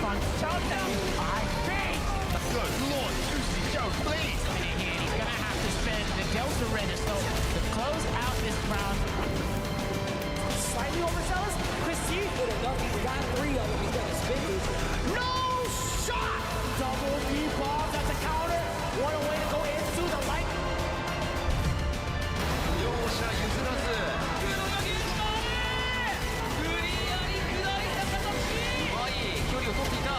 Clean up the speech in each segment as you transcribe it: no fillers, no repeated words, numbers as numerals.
on Showdown. I think. Good Lord, Juicy Joe, please. And he's gonna have to spend the Delta Register to close out this round. Slightly overzealous. Christie. Good enough. He's got 3 of them. He's gonna spin these. No shot. Double D-balls. That's a counter. What a way to go into the light. 両者譲らず。うまい距離を取っていた。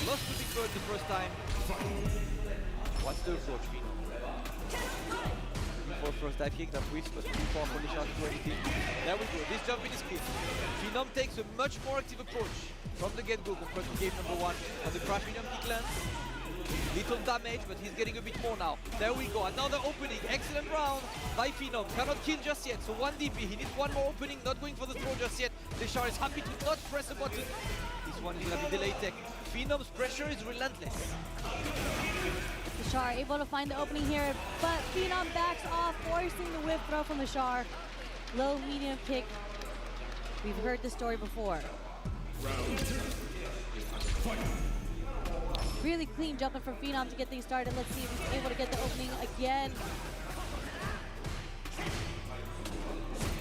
Lost to Big Bird the first time. What's the approach, Phenom? For first dive kick, that whiffs, but too far for Lishan to do anything. There we go, this jump in is quick. Phenom takes a much more active approach from the get-go compared to game number 1. On the crash medium kick lands. Little damage, but he's getting a bit more now. There we go, another opening. Excellent round by Phenom. Cannot kill just yet, so 1 DP. He needs one more opening, not going for the throw just yet. Lishan is happy to not press a button. This one is gonna be delayed tech. Phenom's pressure is relentless. Lashar able to find the opening here, but Phenom backs off, forcing the whip throw from Lashar. Low medium kick. We've heard this story before. Really clean jumping from Phenom to get things started. Let's see if he's able to get the opening again.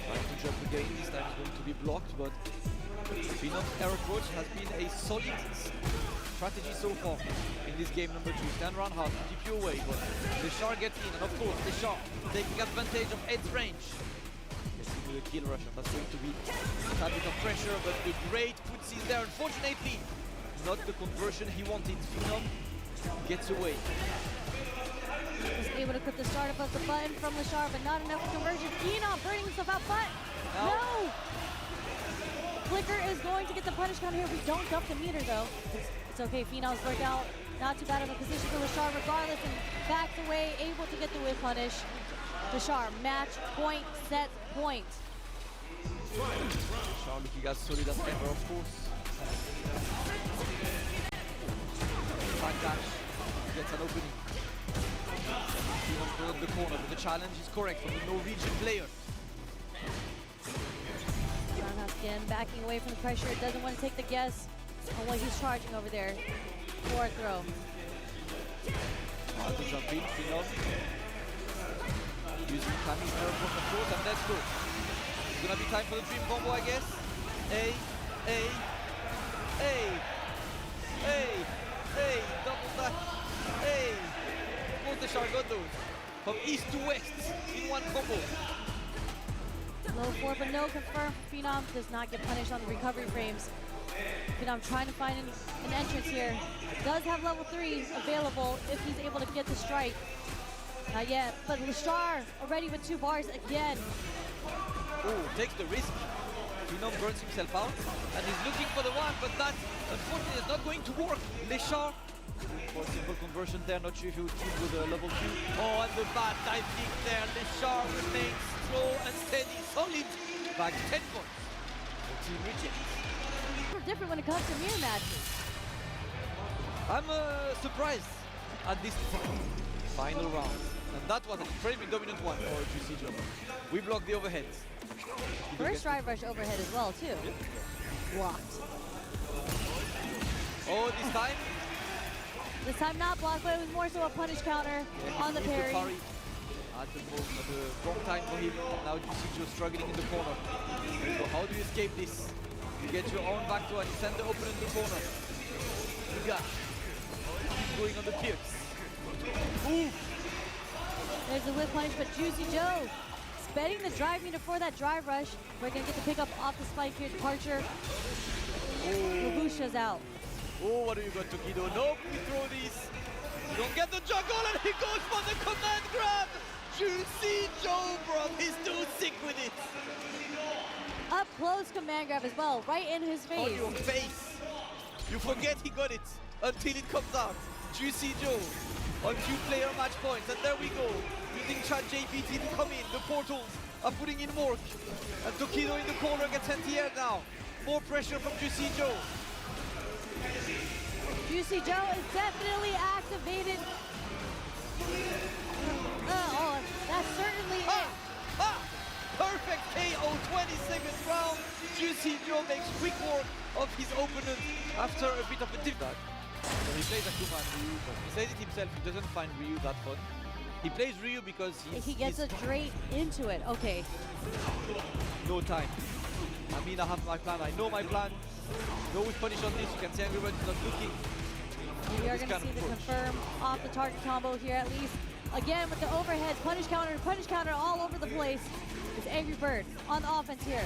Trying to jump again, this time is going to be blocked, but Phenom's air approach has been a solid strategy so far in this game number 2. Stand around hard, keep you away, but Lashar gets in, and of course Lashar taking advantage of Ed's range. Let's see with a kill rush, and that's going to be a bit of pressure, but the great footsie is there. Unfortunately, not the conversion he wanted. Phenom gets away. Was able to clip the start above the button from Lashar, but not enough conversion. Phenom burning himself out, but no! Flicker is going to get the punish count here. We don't dump the meter though. It's okay, Phenom's worked out. Not too bad of a position for Lashar regardless, and backs away, able to get the whip punish. Lashar, match point, set point. Lashar looking as solid as ever, of course. Back dash, gets an opening. Phenom goes in the corner, but the challenge is correct from the Norwegian player. Again, backing away from the pressure, doesn't want to take the guess on what he's charging over there for a throw. To jump in, Phenom. Using Kami's air approach, of course, and let's go. It's gonna be time for the dream combo, I guess. Double dash, Of course, the Lashar got those. From east to west in one combo. Low 4, but no confirm. Phenom does not get punished on the recovery frames. Phenom trying to find an entrance here. Does have level 3 available if he's able to get the strike. Not yet, but Lashar already with 2 bars again. Oh, takes the risk. Phenom burns himself out and he's looking for the one, but that unfortunately is not going to work. Lashar for a simple conversion there, not sure if he would keep with a level 2. Oh, and the bad dive kick there. Lashar remains slow and steady, solid. Back 10 points for Team Richard. We're different when it comes to mirror matches. I'm surprised at this final round. And that was an incredibly dominant one for Juicy Joe. We blocked the overheads. First drive rush overhead as well, too. Blocked. Oh, this time? This time not blocked, but it was more so a punish counter on the parry. At the moment, the wrong time for him. Now Juicy Joe struggling in the corner. So how do you escape this? You get your own back to and you send the opener in the corner. Yeah. Keep going on the pierce. Ooh. There's the whip punish, but Juicy Joe betting the drive meter for that drive rush. We're going to get the pickup off the spike here. Departure. Lubusha's out. Oh, what do you got, Tokido? Nope, we throw these. You don't get the juggle, and he goes for the command grab. Juicy Joe, bro, he's too sick with it. Up close command grab as well, right in his face. On your face. You forget he got it until it comes out. Juicy Joe on 2-player match points, and there we go. Using ChatGPT to come in. The portals are putting in work. And Tokido in the corner gets anti-air now. more pressure from Juicy Joe. Juicy Joe is definitely activated. Oh, that's certainly it. Perfect KO, 22nd round. Juicy Joe makes quick work of his opponent after a bit of a dip. So he plays Akuma and Ryu, but he says it himself, he doesn't find Ryu that fun. He plays Ryu because He gets straight into it. Okay. no time. I mean, I have my plan. I know my plan. Go with punish on this. You can see everybody's not looking. We are going to see the confirm off the target combo here at least. Again with the overhead, punish counter all over the place. It's Angry Bird on the offense here.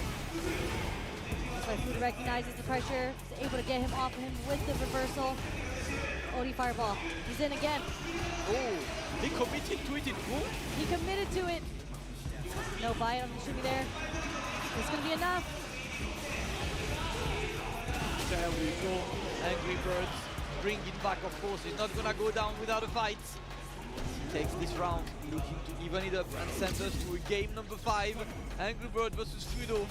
Looks like Fudo recognizes the pressure. Is able to get him off of him with the reversal. OD fireball. He's in again. Oh, he committed to it in full. He committed to it. No bite on the shimmy there. It's going to be enough. There we go. Angry Birds bring it back, of course. He's not gonna go down without a fight. He takes this round, looking to even it up and send us to game number 5. Angry Bird versus Fudo.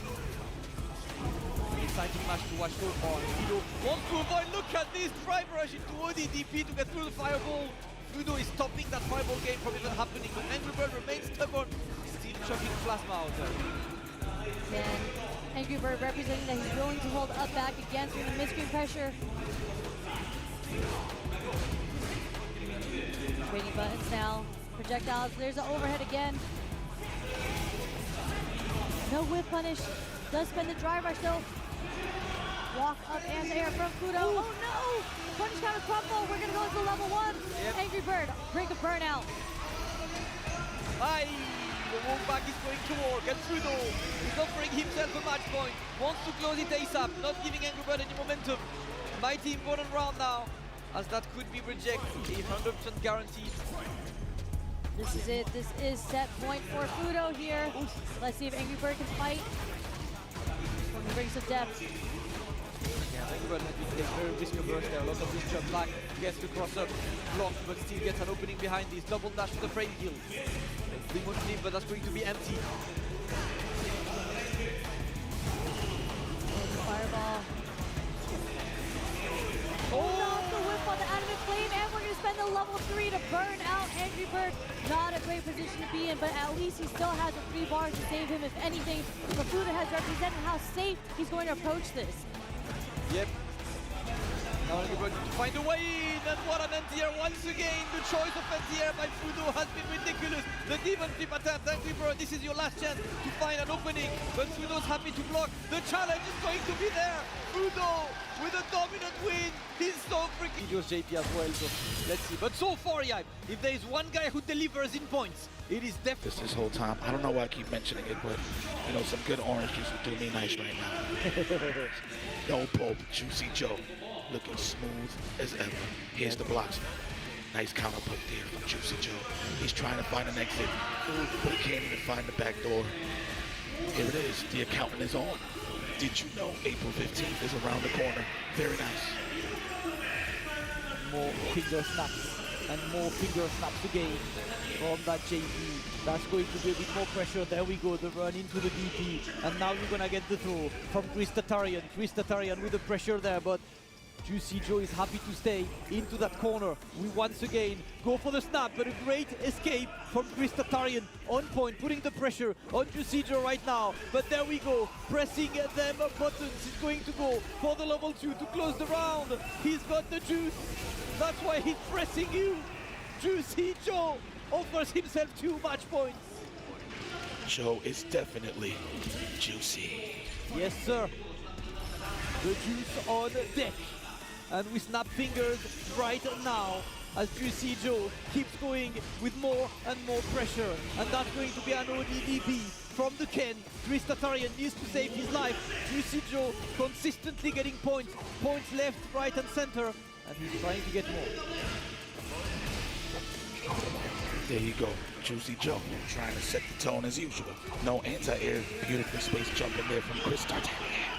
Exciting match to watch so far. Fudo wants to avoid. Look at this drive rush into ODDP to get through the fireball. Fudo is stopping that fireball game from even happening, but Angry Bird remains stubborn, still chucking plasma out there. And Angry Bird representing that he's willing to hold up back against the mid-screen pressure. Waiting buttons now. Projectiles. There's an overhead again. No whip punish. Does spend the drive rush though. Walk up and air from Fudo. Oh no! Punish counter crumble. We're gonna go into level 1. Yep. Angry Bird. Break a burnout. Aye, the walk back is going to work, and Fudo is offering himself a match point. Wants to close it ASAP, not giving Angry Bird any momentum. Mighty important round now, as that could be rejected, 100% guaranteed. This is it. This is set point for Fudo here. Let's see if Angry Bird can fight. When he brings some depth. Yeah, Angry Bird has been taking very risk averse there. A lot of this jump back, gets to cross up, blocked, but still gets an opening behind this. Double dash to the frame kill. Demon flip, but that's going to be empty. Fireball. Hold off the whip on the adamant flame, and we're going to spend the level 3 to burn out Angry Bird. Not a great position to be in, but at least he still has the 3 bars to save him if anything. But Fudo has represented how safe he's going to approach this. Yep. Now Angry Bird to find a way in, and what an anti-air once again. The choice of anti-air by Fudo has been ridiculous. The demon flip attempt, Angry Bird, this is your last chance to find an opening, but Fudo's happy to block. The challenge is going to be there. Fudo with a dominant win. He's so freaking... He goes JP as well, so let's see. But so far, yeah, if there is one guy who delivers in points, it is definitely... This whole time, I don't know why I keep mentioning it, but, you know, some good orange juice would do me nice right now. No pulp, Juicy Joe, looking smooth as ever. Here's the blocks. Nice counter poke there from Juicy Joe. He's trying to find an exit, but he can't even find the back door. Here it is, the accountant is on. Did you know April 15th is around the corner? Very nice. More finger snaps and more finger snaps again from that JP. That's going to be a bit more pressure. There we go, the run into the DP. And now you're gonna get the throw from Chris Tatarian. Chris Tatarian with the pressure there, but Juicy Joe is happy to stay into that corner. We once again go for the snap, but a great escape from Chris Tatarian on point, putting the pressure on Juicy Joe right now. But there we go, pressing them buttons. He's going to go for the level 2 to close the round. He's got the juice. That's why he's pressing you. Juicy Joe offers himself 2 match points. Joe is definitely juicy. Yes, sir. The juice on deck. And we snap fingers right now as Juicy Joe keeps going with more and more pressure. And that's going to be an ODDP from the Ken. Chris Tatarian needs to save his life. Juicy Joe consistently getting points. Points left, right and center. And he's trying to get more. There you go, Juicy Joe, trying to set the tone as usual. No anti-air, beautiful space jump in there from Chris Tatarian.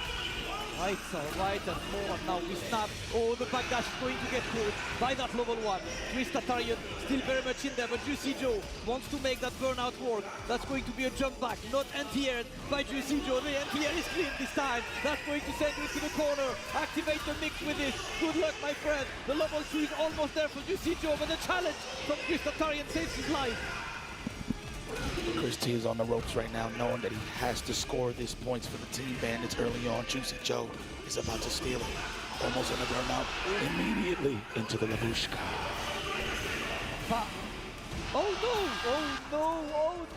Right, and more, and now we snap. Oh, the backdash is going to get caught. by that level 1. Chris Tatarian still very much in there, but Juicy Joe wants to make that burnout work. That's going to be a jump back, not anti-aired by Juicy Joe. The anti-air is clean this time. That's going to send you to the corner. Activate the mix with this. Good luck, my friend. The level 2 is almost there for Juicy Joe, but the challenge from Chris Tatarian saves his life. Chris T is on the ropes right now, knowing that he has to score these points for the Team Bandits early on. Juicy Joe is about to steal it. Almost on the burnout, immediately into the Labushka. Oh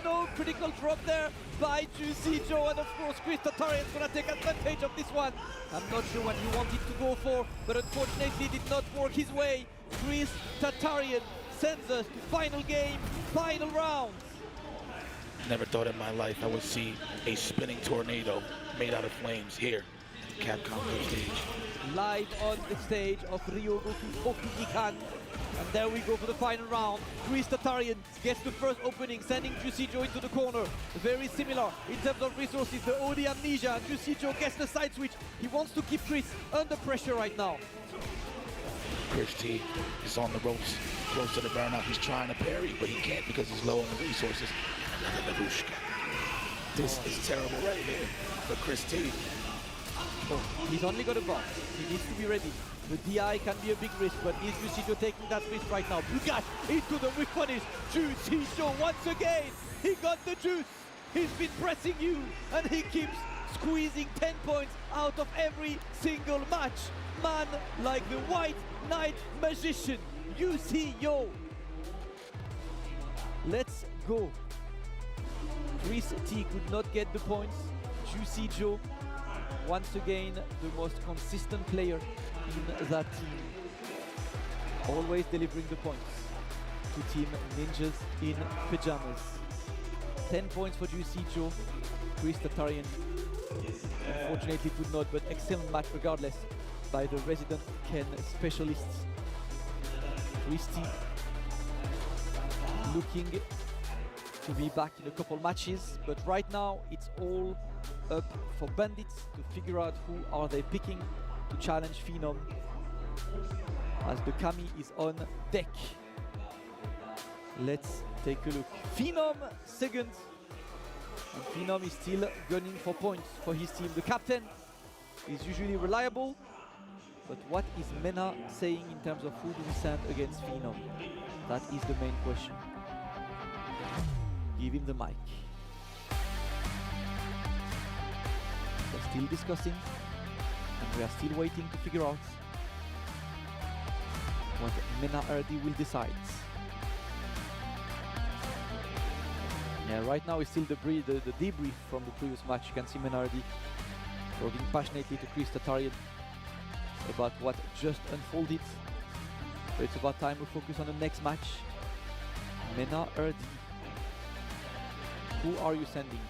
no, critical drop there by Juicy Joe, and of course Chris Tatarian's gonna take advantage of this one. I'm not sure what he wanted to go for, but unfortunately did not work his way. Chris Tatarian sends us to final game, final round. Never thought in my life I would see a spinning tornado made out of flames here at the Capcom Cup stage. Live on the stage of Ryogoku Okugikan. And there we go for the final round. Chris Tatarian gets the first opening, sending Juicy Joe into the corner. Very similar in terms of resources, the OD Amnesia. And Juicy Joe gets the side switch. He wants to keep Chris under pressure right now. Chris T is on the ropes, close to the burnout. He's trying to parry, but he can't because he's low on the resources. Another Labushka. This is terrible right here for Chris T. Oh, he's only got a box. He needs to be ready. The DI can be a big risk, but is Juicy Joe taking that risk right now? Bugash into the whip punish. Juicy Joe once again. He got the juice. He's been pressing you, and he keeps squeezing 10 points out of every single match. Man like the White Knight Magician, Juicy Joe. Let's go. Chris T could not get the points. Juicy Joe, once again, the most consistent player in that team. Always delivering the points to Team Ninjas in Pajamas. 10 points for Juicy Joe. Chris Tatarian unfortunately could not, but excellent match regardless by the resident Ken specialists. Chris T looking to be back in a couple matches, but right now it's all up for Bandits to figure out who are they picking to challenge Phenom, as the Kami is on deck. Let's take a look. Phenom second, and Phenom is still gunning for points for his team. The captain is usually reliable, but what is Mena saying in terms of who do we send against Phenom? That is the main question. Give him the mic. They're still discussing, and we are still waiting to figure out what Mena Erdi will decide. Yeah, right now it's still the debrief from the previous match. You can see Mena Erdi talking passionately to Chris Tatarian about what just unfolded. So it's about time we focus on the next match. Mena Erdi. Who are you sending?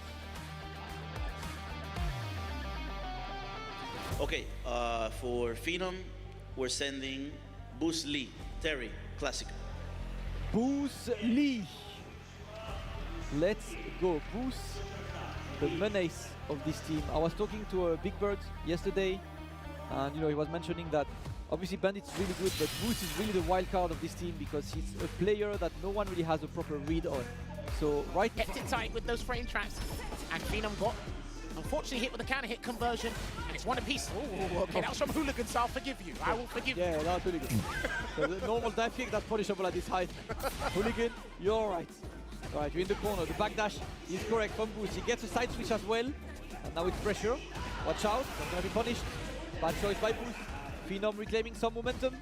Okay, for Phenom, we're sending Bruce Lee, Terry, Classic. Bruce Lee. Let's go. Bruce, the menace of this team. I was talking to Big Bird yesterday, and he was mentioning that obviously Bandit's really good, but Bruce is really the wild card of this team because he's a player that no one really has a proper read on. So kept it tight with those frame traps, and Phenom got unfortunately hit with a counter hit conversion, and it's one apiece. Oh, okay, that was from Hooligan, so I'll forgive you. I will forgive you. Yeah, that was Hooligan. So the normal dive kick, that's punishable at this height. Hooligan, you're all right. All right, you're in the corner. The backdash is correct from Bruce. He gets a side switch as well, and now it's pressure. Watch out, that's gonna be punished. Bad choice by Bruce. Phenom reclaiming some momentum.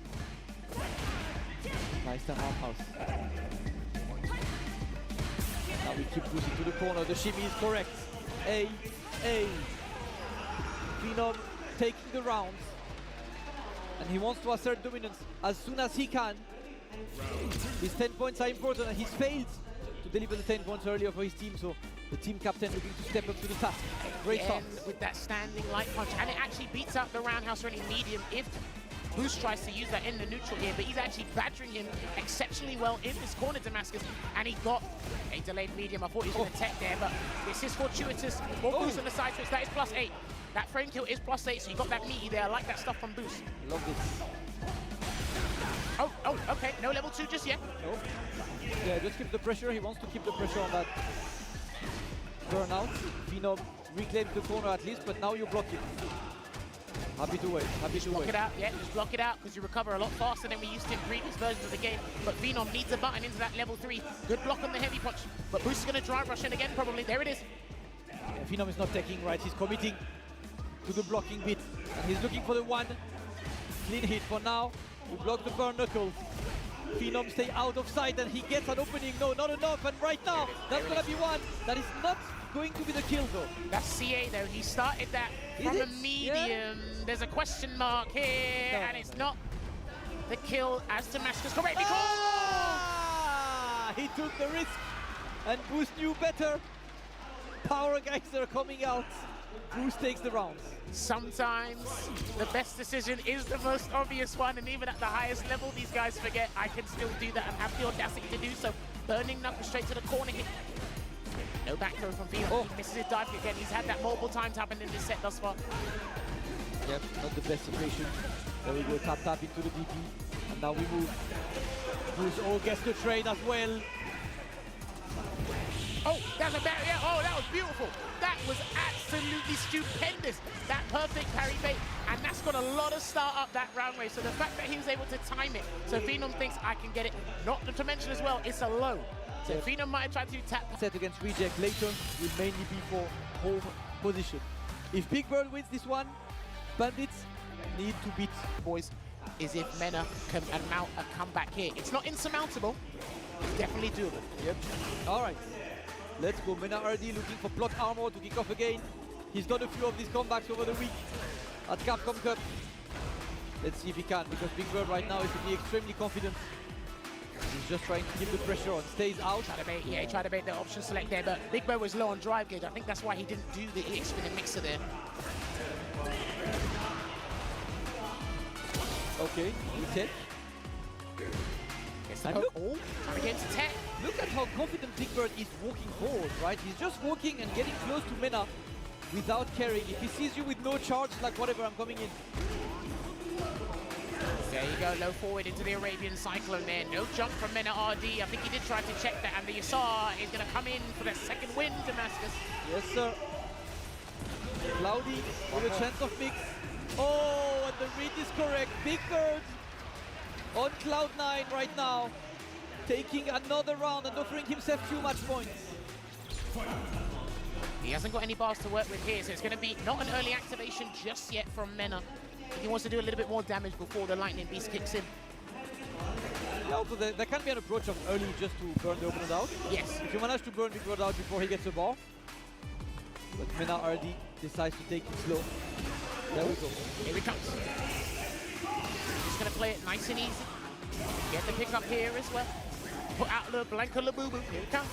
Nice turn roundhouse. Now we keep Bruce into the corner. The shimmy is correct. Phenom taking the rounds, and he wants to assert dominance as soon as he can. His 10 points are important, and he's failed to deliver the 10 points earlier for his team, so the team captain looking to step up to the task. Great start. With that standing light punch, and it actually beats out the roundhouse running medium if Bruce tries to use that in the neutral here, but he's actually badgering him exceptionally well in this corner, Damascus, and he got a delayed medium. I thought he was going to tech there, but this is fortuitous. More Bruce on the side switch, that is +8. That frame kill is +8, so you got that meaty there. I like that stuff from Bruce. Love this. Oh, okay. No level 2 just yet. Nope. Yeah, just keep the pressure. He wants to keep the pressure on that burnout. Phenom reclaims the corner at least, but now you block it. Happy to wait. Happy to Block wait. it out, yeah, just block it out because you recover a lot faster than we used to in previous versions of the game. But Phenom needs a button into that level 3. Good block on the heavy punch. But Boost is going to drive rush in again, probably. There it is. Yeah, Phenom is not taking right. He's committing to the blocking bit. And he's looking for the one clean hit for now. We block the burn knuckle. Phenom stay out of sight and he gets an opening. No, not enough. And right now, that's going to be one. That is not going to be the kill though. That's CA though. He started that from a medium. Yeah. There's a question mark here, and it's not the kill as Damascus correctly called. Ah! He took the risk, and Boost knew better. Power Geyser coming out. Boost takes the rounds. Sometimes the best decision is the most obvious one, and even at the highest level, these guys forget I can still do that and have the audacity to do so. Burning knuckle straight to the corner hit. No back throw from Phenom. Oh. He misses his dive again. He's had that multiple times happen in this set thus far. Yep, not the best situation. There we go, tap into the DP. And now we move. Boost all gets the trade as well. Oh, that's a barrier. Oh, that was beautiful. That was absolutely stupendous. That perfect parry bait. And that's got a lot of start up that round wave. So the fact that he was able to time it, so Phenom thinks I can get it. Not to mention as well, it's a low. So Phenom might have tried to tap. Set against Reject later will mainly be for home position. If Big Bird wins this one, Bandits need to beat Boys, is if Mena can mount a comeback here. It's not insurmountable, it's definitely doable. Yep. All right. Let's go. Mena RD looking for plot armor to kick off again. He's done a few of these comebacks over the week at Capcom Cup. Let's see if he can, because Big Bird right now is to be extremely confident. He's just trying to keep the pressure on. Stays out. Try to bait, yeah, he tried to bait the option select there, but Big Bird was low on drive gauge. I think that's why he didn't do the EX spinning mixer there. Okay, we tech. And look, trying to get into tech. Look at how confident Big Bird is walking forward, right? He's just walking and getting close to Mena without caring. If he sees you with no charge, like whatever, I'm coming in. There you go, low forward into the Arabian Cyclone there. No jump from Mena RD. I think he did try to check that, and the Yasar is going to come in for the second win, Damascus. Yes, sir. Cloudy with a chance of mix. Oh, and the read is correct. Big Bird on cloud 9 right now, taking another round and offering himself too much points. He hasn't got any bars to work with here, so it's going to be not an early activation just yet from Mena. He wants to do a little bit more damage before the Lightning Beast kicks in. Yeah, also there can be an approach of early just to burn the opponent out. Yes. If you manage to burn Big Bird out before he gets a bar. But Mena RD decides to take it slow. There we go. Here he comes. Just going to play it nice and easy. Get the pick up here as well. Put out the Blanca Labubu. Here he comes.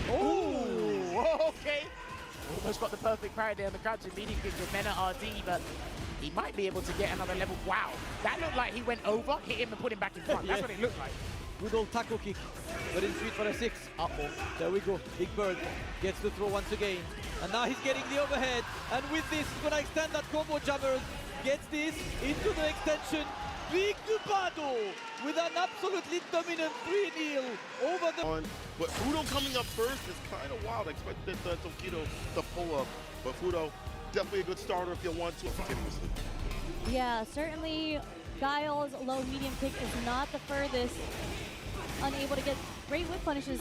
Oh, okay. Almost got the perfect parry there on the crouch and meeting kick with Mena RD, but he might be able to get another level. Wow, that looked like he went over, hit him and put him back in front. That's what it looked like. Good old tackle kick, but in Street Fighter 6. Uh-oh. There we go. Big Bird gets the throw once again. And now he's getting the overhead. And with this, he's going to extend that combo jammers. Gets this into the extension. Big Dupado with an absolutely dominant 3-0 over the... But Fudo coming up first is kind of wild. I expected Tokido to pull up. But Fudo, definitely a good starter if you want to continuously. Yeah, certainly Guile's low medium kick is not the furthest. Unable to get great whip punishes.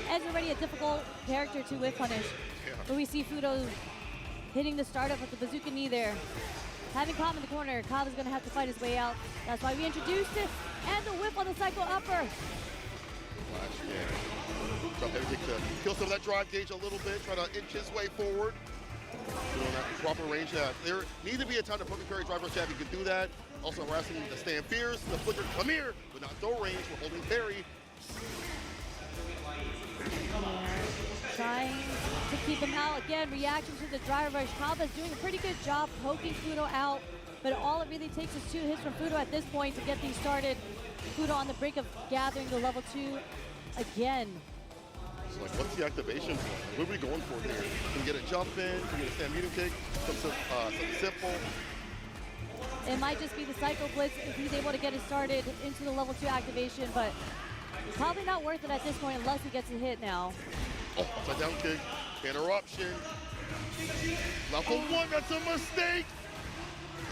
Ed's already a difficult character to whip punish. Yeah. But we see Fudo hitting the startup with the bazooka knee there. Having Cobb in the corner, Cobb is going to have to fight his way out. That's why we introduced it. And the whip on the cycle upper. Flash, yeah. So heavy kick to kill some of that drive gauge a little bit, try to inch his way forward. Doing that proper range. There need to be a time to perfect parry drive rush jab. You can do that. Also harassing the stand fierce. The flicker, come here, but not throw range. We're holding parry. Trying to keep him out. Again, reaction to the drive rush. Cobb is doing a pretty good job poking Fudo out, but all it really takes is 2 hits from Fudo at this point to get things started. Fudo on the brink of gathering the level 2 again. So like, what's the activation point? What are we going for here? Can we get a jump in? Can we get a stand medium kick? Something simple. It might just be the Psycho Blitz if he's able to get it started into the level 2 activation, but probably not worth it at this point unless he gets a hit now. Oh, upside down kick. Interruption. Level 1, that's a mistake.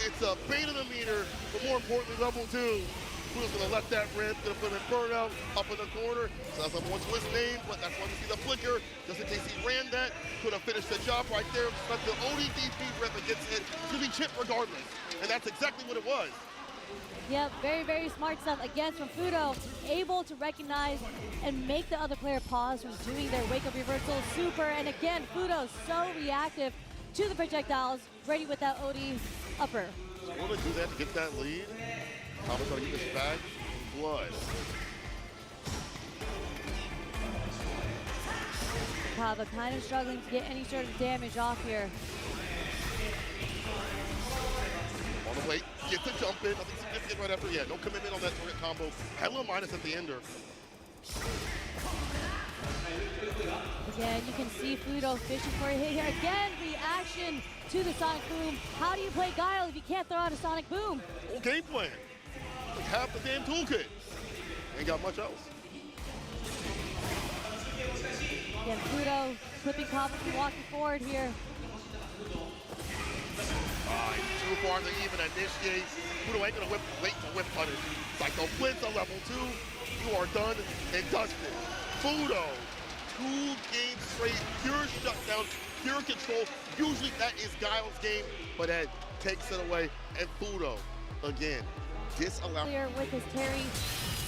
It's a bait of the meter, but more importantly, level 2. Who's gonna let that rip, gonna put him in burnout, up in the corner. So that's level 1 to his name, but that's why we see the flicker. Just in case he ran that, could have finished the job right there. But the ODDP rip against it, it's gonna be chipped regardless. And that's exactly what it was. Yep, very, very smart stuff again from Fudo, able to recognize and make the other player pause from doing their wake-up reversal. Super, and again, Fudo so reactive to the projectiles, ready with that OD upper. So we're gonna do that to get that lead. Thomas gonna get this back. Blood. Kava kind of struggling to get any sort of damage off here. On the way, gets a jump in, nothing significant right after. Yeah, no commitment on that target combo. Hella minus at the ender. Again, you can see Fudo fishing for a hit here. Again, reaction to the Sonic Boom. How do you play Guile if you can't throw out a Sonic Boom? Whole game plan. Like half the damn toolkit. Ain't got much else. Again, Fudo clipping confidently walking forward here. Too far to even initiate. Fudo ain't gonna wait to whip punish. Psycho Blitz on level 2. You are done and dusted. Fudo, 2 games straight, pure shutdown, pure control. Usually that is Guile's game, but Ed takes it away. And Fudo, again, disallow. Clear with his Terry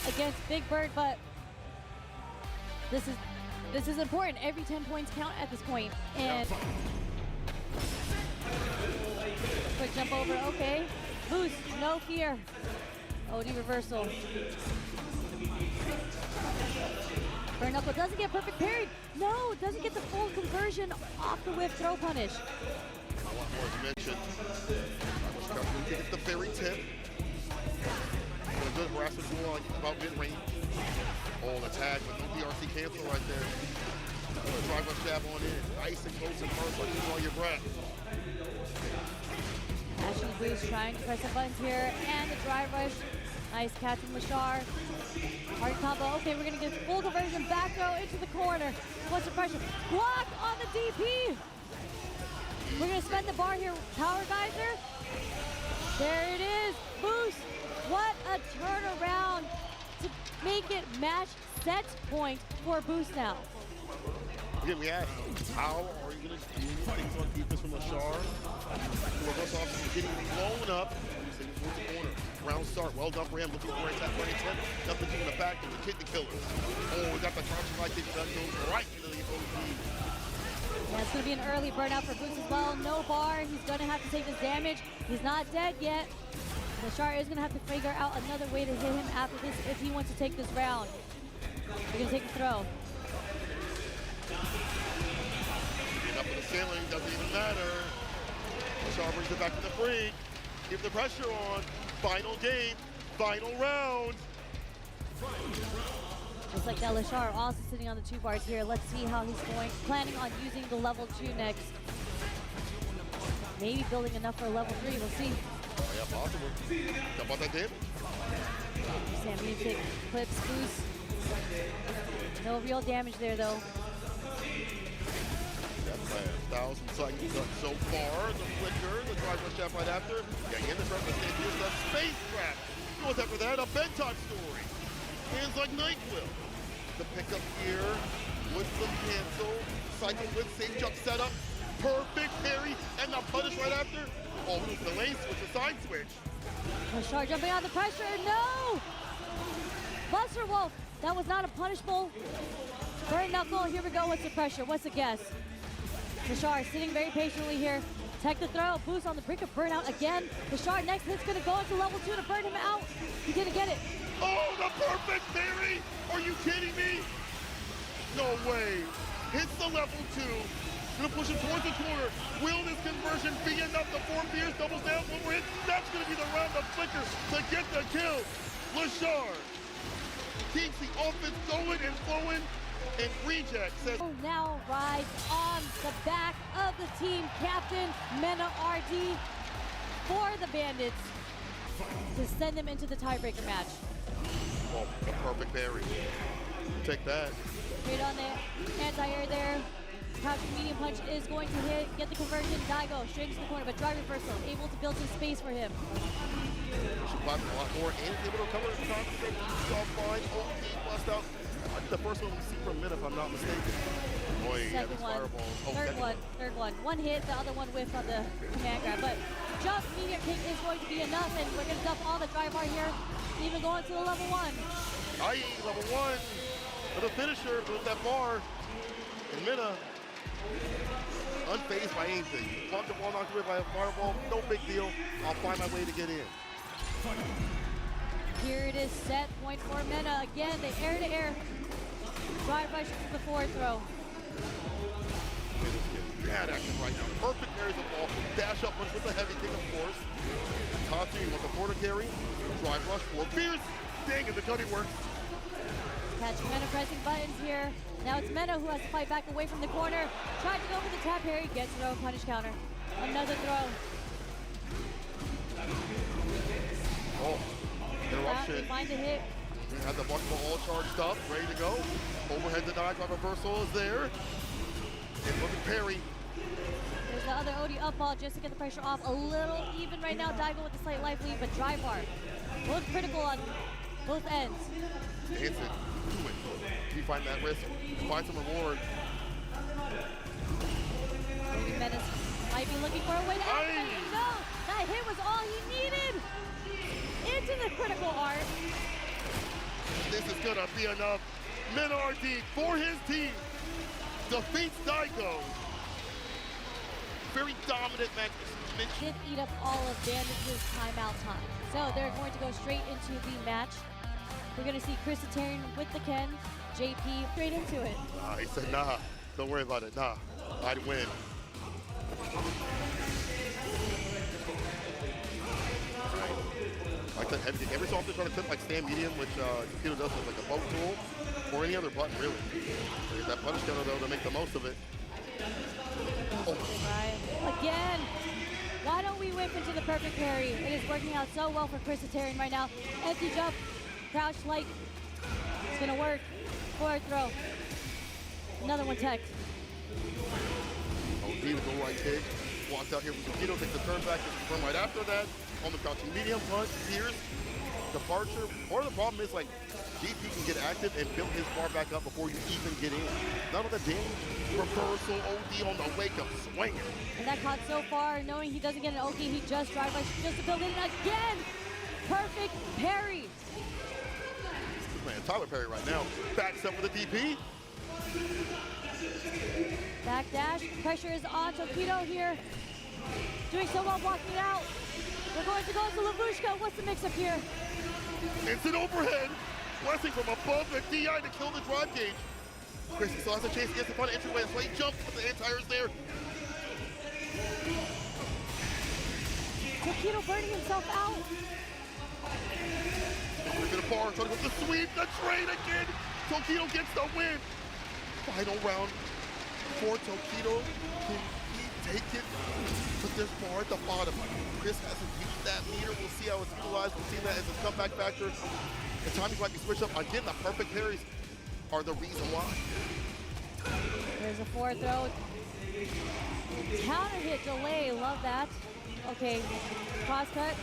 against Big Bird, but this is important. Every 10 points count at this point. And quick jump over, okay. Boost, no fear. OD reversal. Burn Knuckle doesn't get perfect parried. No, doesn't get the full conversion off the whip throw punish. As you mentioned, he gets the fairy tip. A good harassment duel about mid-range. Oh, the tag with no DRC cancel right there. Drive rush jab on in. Nice and close and first, like you draw your breath. Ashley Boost trying to press the buttons here, and the drive rush. Nice catch from Lashar. Hard combo. Okay, we're gonna get full conversion. Back throw into the corner. What's the pressure? Block on the DP. We're gonna spend the bar here. Power geyser. There it is. Boost. What a turnaround to make it match set point for Boost now. Again, we asked, how are you going to do things on defense from Lashar? Reverse off, getting blown up. Towards the corner. Round start, well done for him. Looking for a tap for attempt. Nothing in the back, and the kid the killers. Oh, we got the crouching right kick that goes right into the OD. Yeah, it's going to be an early burnout for Boost as well. No bar. He's going to have to take this damage. He's not dead yet. Lashar is going to have to figure out another way to hit him after this if he wants to take this round. We're going to take a throw. Getting up in the ceiling, doesn't even matter. Lashar brings it back to the freak. Keep the pressure on. Final game, final round. Just like that, Lashar also sitting on the 2 bars here. Let's see how he's planning on using the level 2 next. Maybe building enough for level 3, we'll see. Oh, yeah, possible. How about that damage? Sam Music clips Boost. No real damage there though. That's 1,000 seconds done so far. The flicker, the drive rush jab right after. Yeah, again, the front of the stage is the space trap. Goes after that, a bedtime story. Hands like NyQuil. The pickup here with the cancel. Cycle with safe jump setup. Perfect parry, and the punish right after. Oh, the lane switch, the side switch. Lashar jumping out the pressure, no! Buster Wolf, that was not a punishable. Burn Knuckle, here we go, what's the pressure, what's the guess? Lashar sitting very patiently here. Tech the throw, Boost on the brink of burnout again. Lashar next hit's gonna go into level 2 to burn him out. He didn't get it. Oh, the perfect parry! Are you kidding me? No way. Hits the level 2. Gonna push him towards the corner. Will this conversion be enough? The 4 Fears doubles down, 1 more hit. That's gonna be the round of flicker to get the kill. Lashar keeps the offense going and flowing, and Reject says, Now rides on the back of the team captain, Mena RD, for the Bandits. to send them into the tiebreaker match. Oh, a perfect parry. Take that. Straight on the anti-air there. Crouching medium punch is going to hit, get the conversion. Daigo straight into the corner, but drive reversal, able to build some space for him. Should blast a lot more and able to cover the top. Soft line. Oh, he bust out. I think the first one we see from Min, if I'm not mistaken. Boy, yeah, Second these one. fireballs. Oh, Third one. One hit, the other one whiffed on the command grab. But just medium kick is going to be enough, and we're going to dump all the drive bar here, even going to the level 1. Aye, level 1. For the finisher with that bar. And Minna, unfazed by anything. Blocked the ball, knocked away by a fireball. No big deal. I'll find my way to get in. Here it is, set point for Minna. Again, the air-to-air drive rush to the forward throw. Bad action right now. Perfect carries the ball. Dash up punch with the heavy kick, of course. Tatsu with the border carry. Drive rush for Fierce. Dang it, the cutting works. Catching Minna pressing buttons here. Now it's Minna who has to fight back away from the corner. Trying to go for the tap parry, gets it over punish counter. Another throw. Oh, interruption. Find the hit. We had the buckle all charged up, ready to go. Overhead denied, drive reversal is there. And look at parry. There's the other OD up ball just to get the pressure off. A little even right now. Daigo with the slight life lead, but drive bar. Both critical on both ends. Dance it. Do it. You find that risk. Find some reward. Maybe Menace might be looking for a way to end it. No! That hit was all he needed! Into the critical art. This is gonna be enough. Minardi for his team defeats Daigo. Very dominant match. Did eat up all of Bandage's timeout time. So they're going to go straight into the match. We're going to see Chris Atarian with the Ken, JP straight into it. He said, nah, don't worry about it. Nah, I'd win. Like that heavy kick. Every so often trying to clip like stand medium, which Kito does with like a boat tool or any other button really. So that punish counter though to make the most of it. Oh. Again, why don't we whip into the perfect parry? It is working out so well for Chris Atarian right now. Empty jump, crouch like, it's gonna work. Forward throw. Another one tech. Oh, D with the right kick. Walked out here with Kito, takes the turn back, gets the turn right after that. On the crouching medium punch, Pierce, departure. Part of the problem is like GP can get active and build his bar back up before you even get in. None of the damage. Reversal, OD on the wake up, swinging. And that caught so far, knowing he doesn't get an OD, he just drive rush just to build in again. Perfect parry. Man, Tyler Perry right now. Backs up with a DP. Back dash, pressure is on Tokido here. Doing so well blocking it out. We're going to go to Lavushka. What's the mix-up here? Instant overhead. Blessing from above the DI to kill the drive gauge. Chrissy still has a chase against the front entryway. So he jumps, but the anti-air's there. Tokido burning himself out. We're gonna bar, trying to go to the sweep, the trade again. Tokido gets the win. Final round for Tokido. Can he take it? But there's bar at the bottom. Chris hasn't used that meter. We'll see how it's utilized. We'll see that as a comeback factor. The timing might be switched up. Again, the perfect parries are the reason why. There's a forward throw. Counter hit, delay, love that. Okay, cross cut.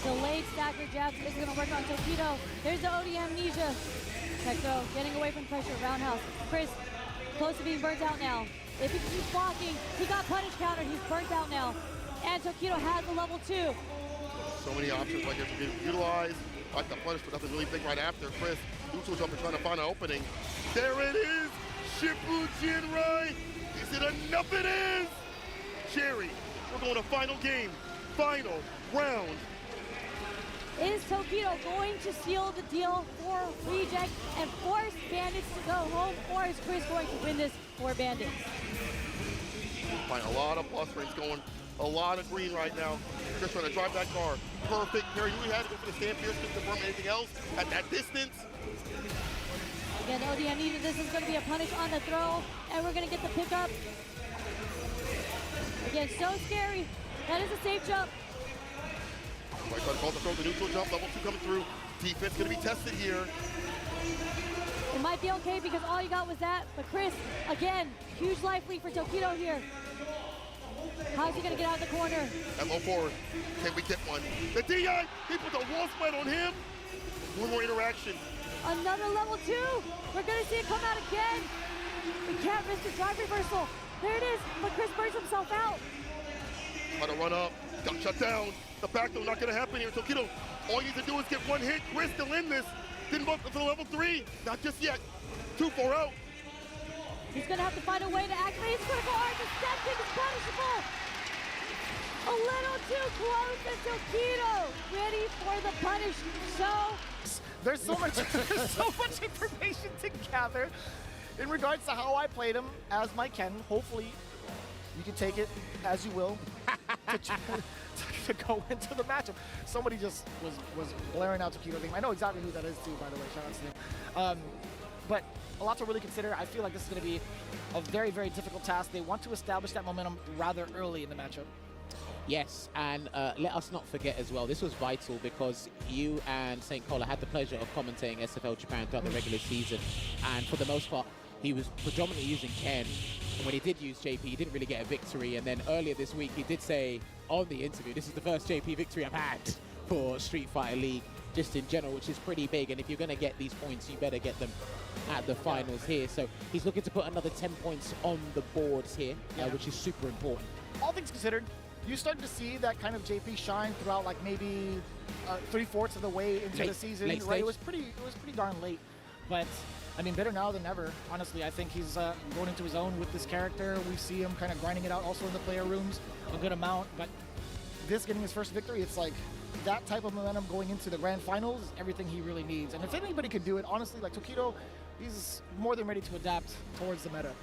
Delayed stagger jabs is gonna work on Tokido. There's the OD amnesia. Tech throw, getting away from pressure, roundhouse. Chris, close to being burnt out now. If he keeps blocking, he got punish counter, he's burnt out now. And Tokido has a level 2. So many options right here to be utilized. Like the punish, but nothing really big right after. Chris, neutral jumper trying to find an opening. There it is! Shippu Jinrai! Is it enough? It is! Jerry, we're going to final game. Final round. Is Tokido going to seal the deal for Reject and force Bandits to go home, or is Chris going to win this for Bandits? Find a lot of plus rates going, a lot of green right now. Chris trying to drive that car. Perfect parry. We had to go for the stand. Pierce couldn't confirm anything else at that distance. Again, OD amnesia, this is going to be a punish on the throw, and we're going to get the pickup. Again, so scary. That is a safe jump. Right, trying to call the throw, the neutral jump, level 2 coming through. Defense gonna be tested here. It might be okay because all you got was that, but Chris, again, huge life lead for Tokido here. How's he gonna get out of the corner? At low forward, can we get one? The DI, he put the wall split on him. One more interaction. Another level 2. We're gonna see it come out again. We can't miss the drive reversal. There it is, but Chris burns himself out. Trying to run up, got shut down. The back throw not gonna happen here. Tokido, all you need to do is get one hit. Chris still in this. Didn't bump to the level 3, not just yet. 2-4 out. He's gonna have to find a way to activate his critical arc. The step kick is punishable. A little too close, and Tokido ready for the punish. So There's so much, there's so much information to gather in regards to how I played him as my Ken. Hopefully, you can take it as you will to go into the matchup. Somebody just was blaring out Tokido thing. I know exactly who that is too, by the way. Shout out to him. But a lot to really consider. I feel like this is going to be a very, very difficult task. They want to establish that momentum rather early in the matchup. Yes, and let us not forget as well, this was vital because you and St. Cola had the pleasure of commentating SFL Japan throughout the regular season, and for the most part, he was predominantly using Ken, and when he did use JP, he didn't really get a victory, and then earlier this week, he did say on the interview, this is the first JP victory I've had for Street Fighter League, just in general, which is pretty big, and if you're going to get these points, you better get them at the finals here, so he's looking to put another 10 points on the boards here, which is super important. All things considered, you started to see that kind of JP shine throughout like maybe 3/4 of the way into the season. Late Right? stage. It was pretty darn late. But I mean, better now than never. Honestly, I think he's going into his own with this character. We see him kind of grinding it out also in the player rooms a good amount. But this getting his first victory, it's like that type of momentum going into the grand finals is everything he really needs. And if anybody could do it, honestly, like Tokido, he's more than ready to adapt towards the meta.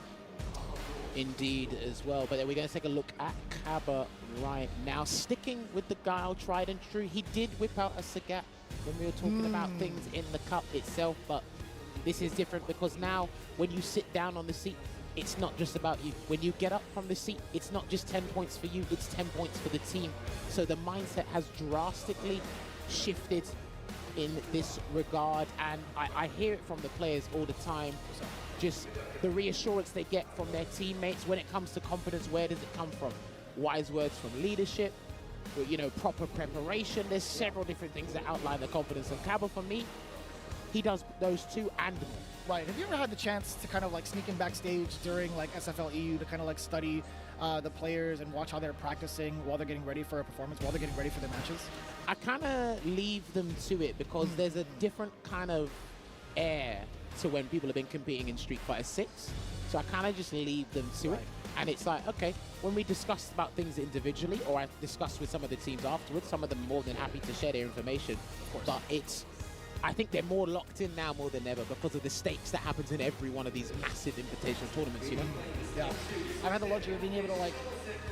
Indeed as well, but then we're going to take a look at Kaba right now. Sticking with the Guile tried and true, he did whip out a Sagat when we were talking about things in the cup itself, but this is different because now when you sit down on the seat, it's not just about you. When you get up from the seat, it's not just 10 points for you, it's 10 points for the team. So the mindset has drastically shifted in this regard, and I hear it from the players all the time. Just the reassurance they get from their teammates when it comes to confidence. Where does it come from? Wise words from leadership, you know, proper preparation. There's several different things that outline the confidence of Kaba. For me, he does those two and more. Right. Have you ever had the chance to kind of like sneak in backstage during like SFL EU to kind of like study the players and watch how they're practicing while they're getting ready for a performance, while they're getting ready for the matches? I kind of leave them to it because there's a different kind of air to when people have been competing in Street Fighter 6. So I kind of just leave them to it. And it's like, okay, when we discuss about things individually, or I discuss with some of the teams afterwards, some of them more than happy to share their information. But it's, I think they're more locked in now more than ever because of the stakes that happens in every one of these massive invitational tournaments, you know? Yeah. I've had the luxury of being able to like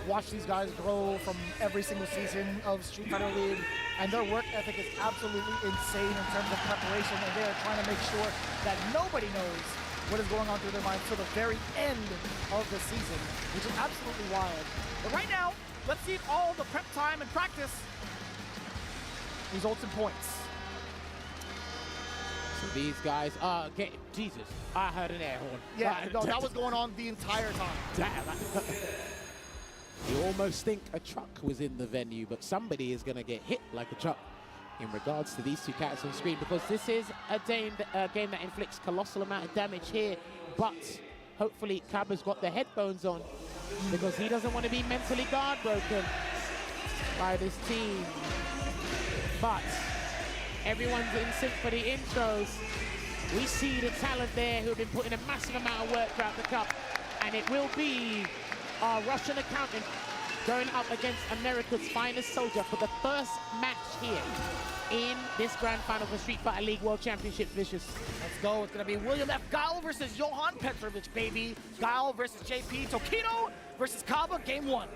watch these guys grow from every single season of Street Fighter League, and their work ethic is absolutely insane in terms of preparation, and they are trying to make sure that nobody knows what is going on through their minds till the very end of the season, which is absolutely wild. But right now, let's see if all the prep time and practice results in points. So these guys are getting, Jesus, I heard an air horn. Yeah, no, that was going on the entire time. Damn. You almost think a truck was in the venue, but somebody is going to get hit like a truck in regards to these two characters on screen, because this is a game that inflicts colossal amount of damage here, but hopefully Kaba's got the headphones on because he doesn't want to be mentally guard broken by this team. But everyone's in sync for the intros. We see the talent there who have been putting a massive amount of work throughout the cup, and it will be our Russian accountant going up against America's finest soldier for the first match here in this grand final for Street Fighter League World Championships. Vicious. Let's go. It's going to be William F. Guile versus Johan Petrovich, baby. Guile versus JP. Tokido versus Kaba, game one.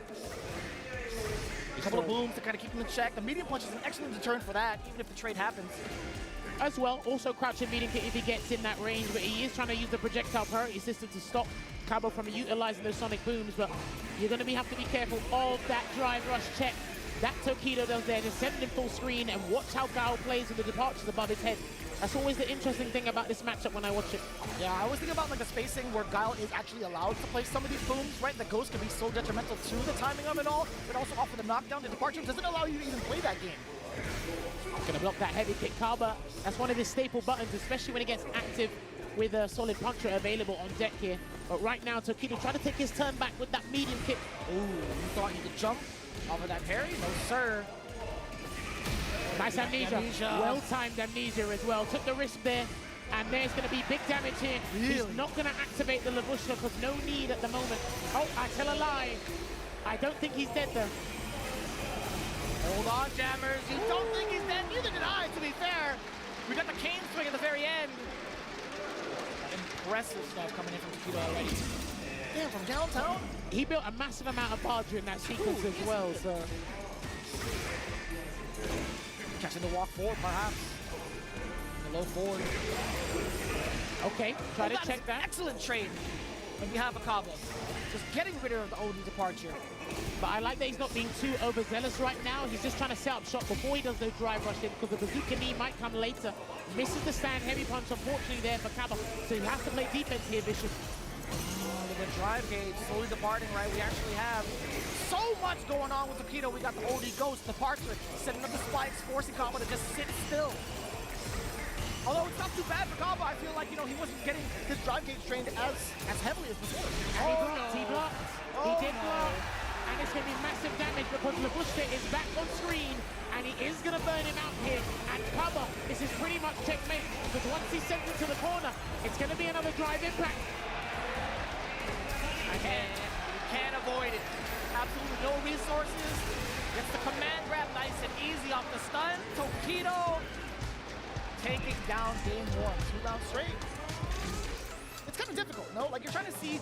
A couple of booms to kind of keep him in check. The medium punch is an excellent deterrent for that, even if the trade happens. As well, also crouching medium kick if he gets in that range, but he is trying to use the projectile priority system to stop Kaba from utilizing those sonic booms, but you're going to have to be careful of that drive rush check that Tokido does there, just send him full screen and watch how Gao plays with the departures above his head. That's always the interesting thing about this matchup when I watch it. Yeah, I was thinking about like the spacing where Guile is actually allowed to play some of these booms, right? The Ghost can be so detrimental to the timing of it all, but also offer the knockdown. The departure doesn't allow you to even play that game. Gonna block that heavy kick. Kaba, that's one of his staple buttons, especially when he gets active with a solid puncher available on deck here. But right now, Tokido trying to take his turn back with that medium kick. Ooh, you thought you could jump off of that parry? No, sir. Nice amnesia. Well-timed amnesia as well. Took the risk there, and there's going to be big damage here. Really? He's not going to activate the Lavushka because no need at the moment. Oh, I tell a lie. I don't think he's dead, though. Hold on, Jammers. You don't think he's dead? Neither did I, to be fair. We got the cane swing at the very end. Impressive stuff coming in from Tokido already. Damn, from downtown? He built a massive amount of bar during that sequence as well, so... Catching the walk forward, perhaps. The low forward. Okay, try to check that. Excellent trade on behalf of Kaba. Just getting rid of the OD departure. But I like that he's not being too overzealous right now. He's just trying to set up shot before he does those drive rush in, because the bazooka knee might come later. Misses the stand heavy punch, unfortunately, there for Kaba. So he has to play defense here, Vicious. The drive gauge slowly departing, right? We actually have so much going on with Tokido. We got the OD Ghost, departure, setting up the spikes, forcing Kaba to just sit still. Although it's not too bad for Kaba, I feel like, you know, he wasn't getting his drive gauge trained as heavily as before. And he blocked. He did block. And it's going to be massive damage because Lavushka is back on screen and he is going to burn him out here. And Kaba, this is pretty much checkmate because once he sends it to the corner, it's going to be another drive impact. You can't avoid it. Absolutely no resources. Gets the command grab nice and easy off the stun. Tokido taking down game one. 2 rounds straight. It's kind of difficult, no? Like, you're trying to see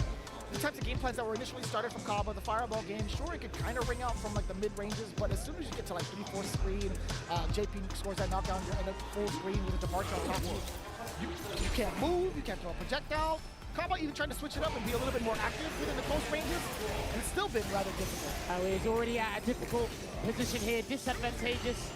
the types of game plans that were initially started from Kaba, the fireball game. Sure, it could kind of ring out from like the mid-ranges, but as soon as you get to like 3-4 screen, JP scores that knockdown, you're in a full screen with a departure on top of you. You can't move, you can't throw a projectile. Kaba even trying to switch it up and be a little bit more active within the close ranges, and it's still been rather difficult. He's already at a difficult position here, disadvantageous.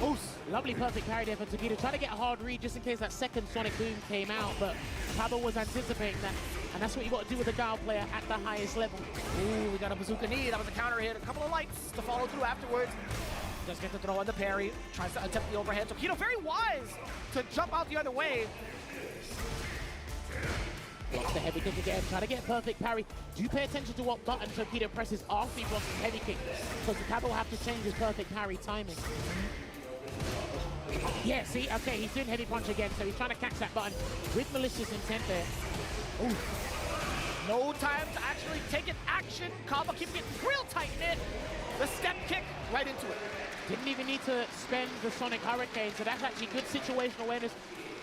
Oof, lovely perfect parry there for Tokido. Trying to get a hard read just in case that second Sonic Boom came out, but Kaba was anticipating that, and that's what you got to do with a Gao player at the highest level. Ooh, we got a bazooka knee. That was a counter hit. A couple of lights to follow through afterwards. Just get the throw on the parry. Tries to attempt the overhead. Tokido very wise to jump out the other way. Blocks the heavy kick again, trying to get a perfect parry. Do pay attention to what button Tokido presses after he blocks the heavy kick, because the Kaba will have to change his perfect parry timing. Yeah, see, okay, he's doing heavy punch again, so he's trying to catch that button with malicious intent there. Ooh. No time to actually take an action. Kaba keeps getting real tight knit. The step kick right into it. Didn't even need to spend the Sonic Hurricane, so that's actually good situational awareness.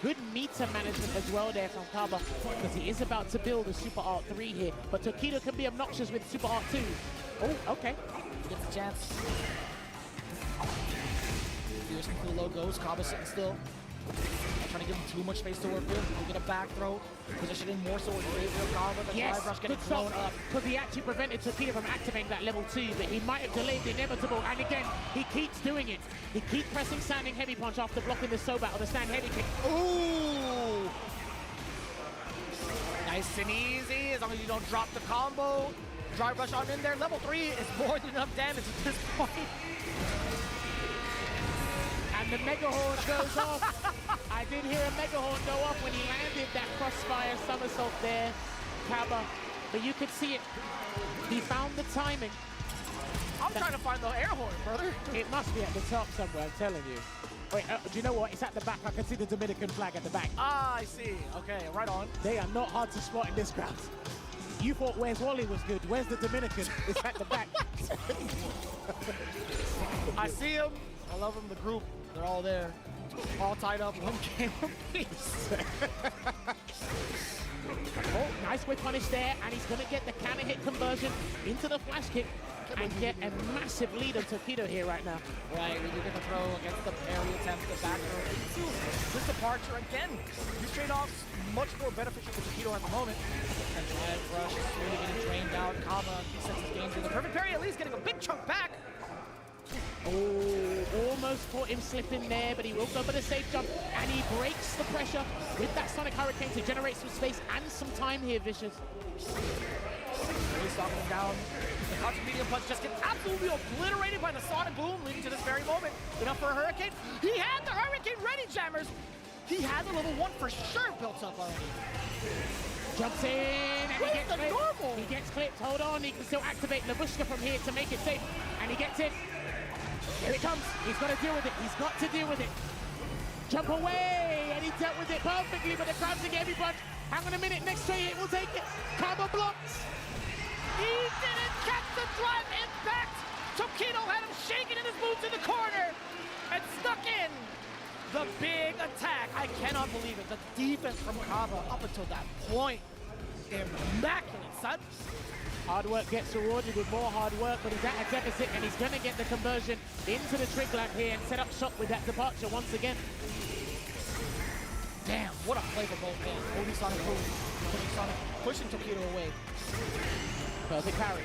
Good meter management as well there from Kaba, because he is about to build a Super Art 3 here, but Tokido can be obnoxious with Super Art 2. Oh, okay. He gets a chance. Here's some full low goes. Kaba sitting still. Not trying to give him too much space to work with. We'll get a back throw. Positioning more so in favor of Kaba. The yes, drive rush getting good blown stop, up. because he actually prevented Tokido from activating that level 2, but he might have delayed the inevitable, and again, he keeps doing it. He keeps pressing standing heavy punch after blocking the Sobat or the stand heavy kick. Ooh! Nice and easy, as long as you don't drop the combo. Drive rush on in there. Level 3 is more than enough damage at this point. And the Mega Horn goes off. I did hear a Mega Horn go off when he landed that crossfire somersault there, Kaba. But you could see it. He found the timing. I'm trying to find the air horn, brother. It must be at the top somewhere, I'm telling you. Wait, do you know what? It's at the back. I can see the Dominican flag at the back. Ah, I see. Okay, right on. They are not hard to spot in this crowd. You thought Where's Wally was good. Where's the Dominican? It's at the back. I see him. I love him. The group, they're all there. All tied up. One game apiece. Oh, nice whip punish there, and he's going to get the counter hit conversion into the flash kick and get a massive lead on Tokido here right now. Right, we do get the throw against the parry attempt, the back throw into this departure again. These trade-offs much more beneficial for Tokido at the moment. And drive rush is really getting drained out. Kaba, he sets his game to the perfect parry, at least getting a big chunk back. Oh, almost caught him slipping there, but he will go for the safe jump, and he breaks the pressure with that Sonic Hurricane to generate some space and some time here, Vicious. Really stopping him down. The crouching medium punch just gets absolutely obliterated by the Sonic Boom, leading to this very moment. Enough for a Hurricane. He had the Hurricane ready, Jammers. He had the level 1 for sure built up already. Jumps in, and he gets clipped. Normal? He gets clipped. Hold on, he can still activate Labushka from here to make it safe, and he gets it. Here it comes. He's got to deal with it. He's got to deal with it. Jump away, and he dealt with it perfectly, but the crouching heavy punch. Hang on a minute, next straight hit will take it. Kaba blocks. He didn't catch the drive impact. Tokido had him shaking in his boots in the corner and stuck in the big attack. I cannot believe it. The defense from Kaba up until that point, immaculate, son. Hard work gets rewarded with more hard work, but he's at a deficit, and he's going to get the conversion into the trick lab here and set up shop with that departure once again. Damn, what a play for both men. Holding Sonic Boom, pushing Tokido away. Perfect parry.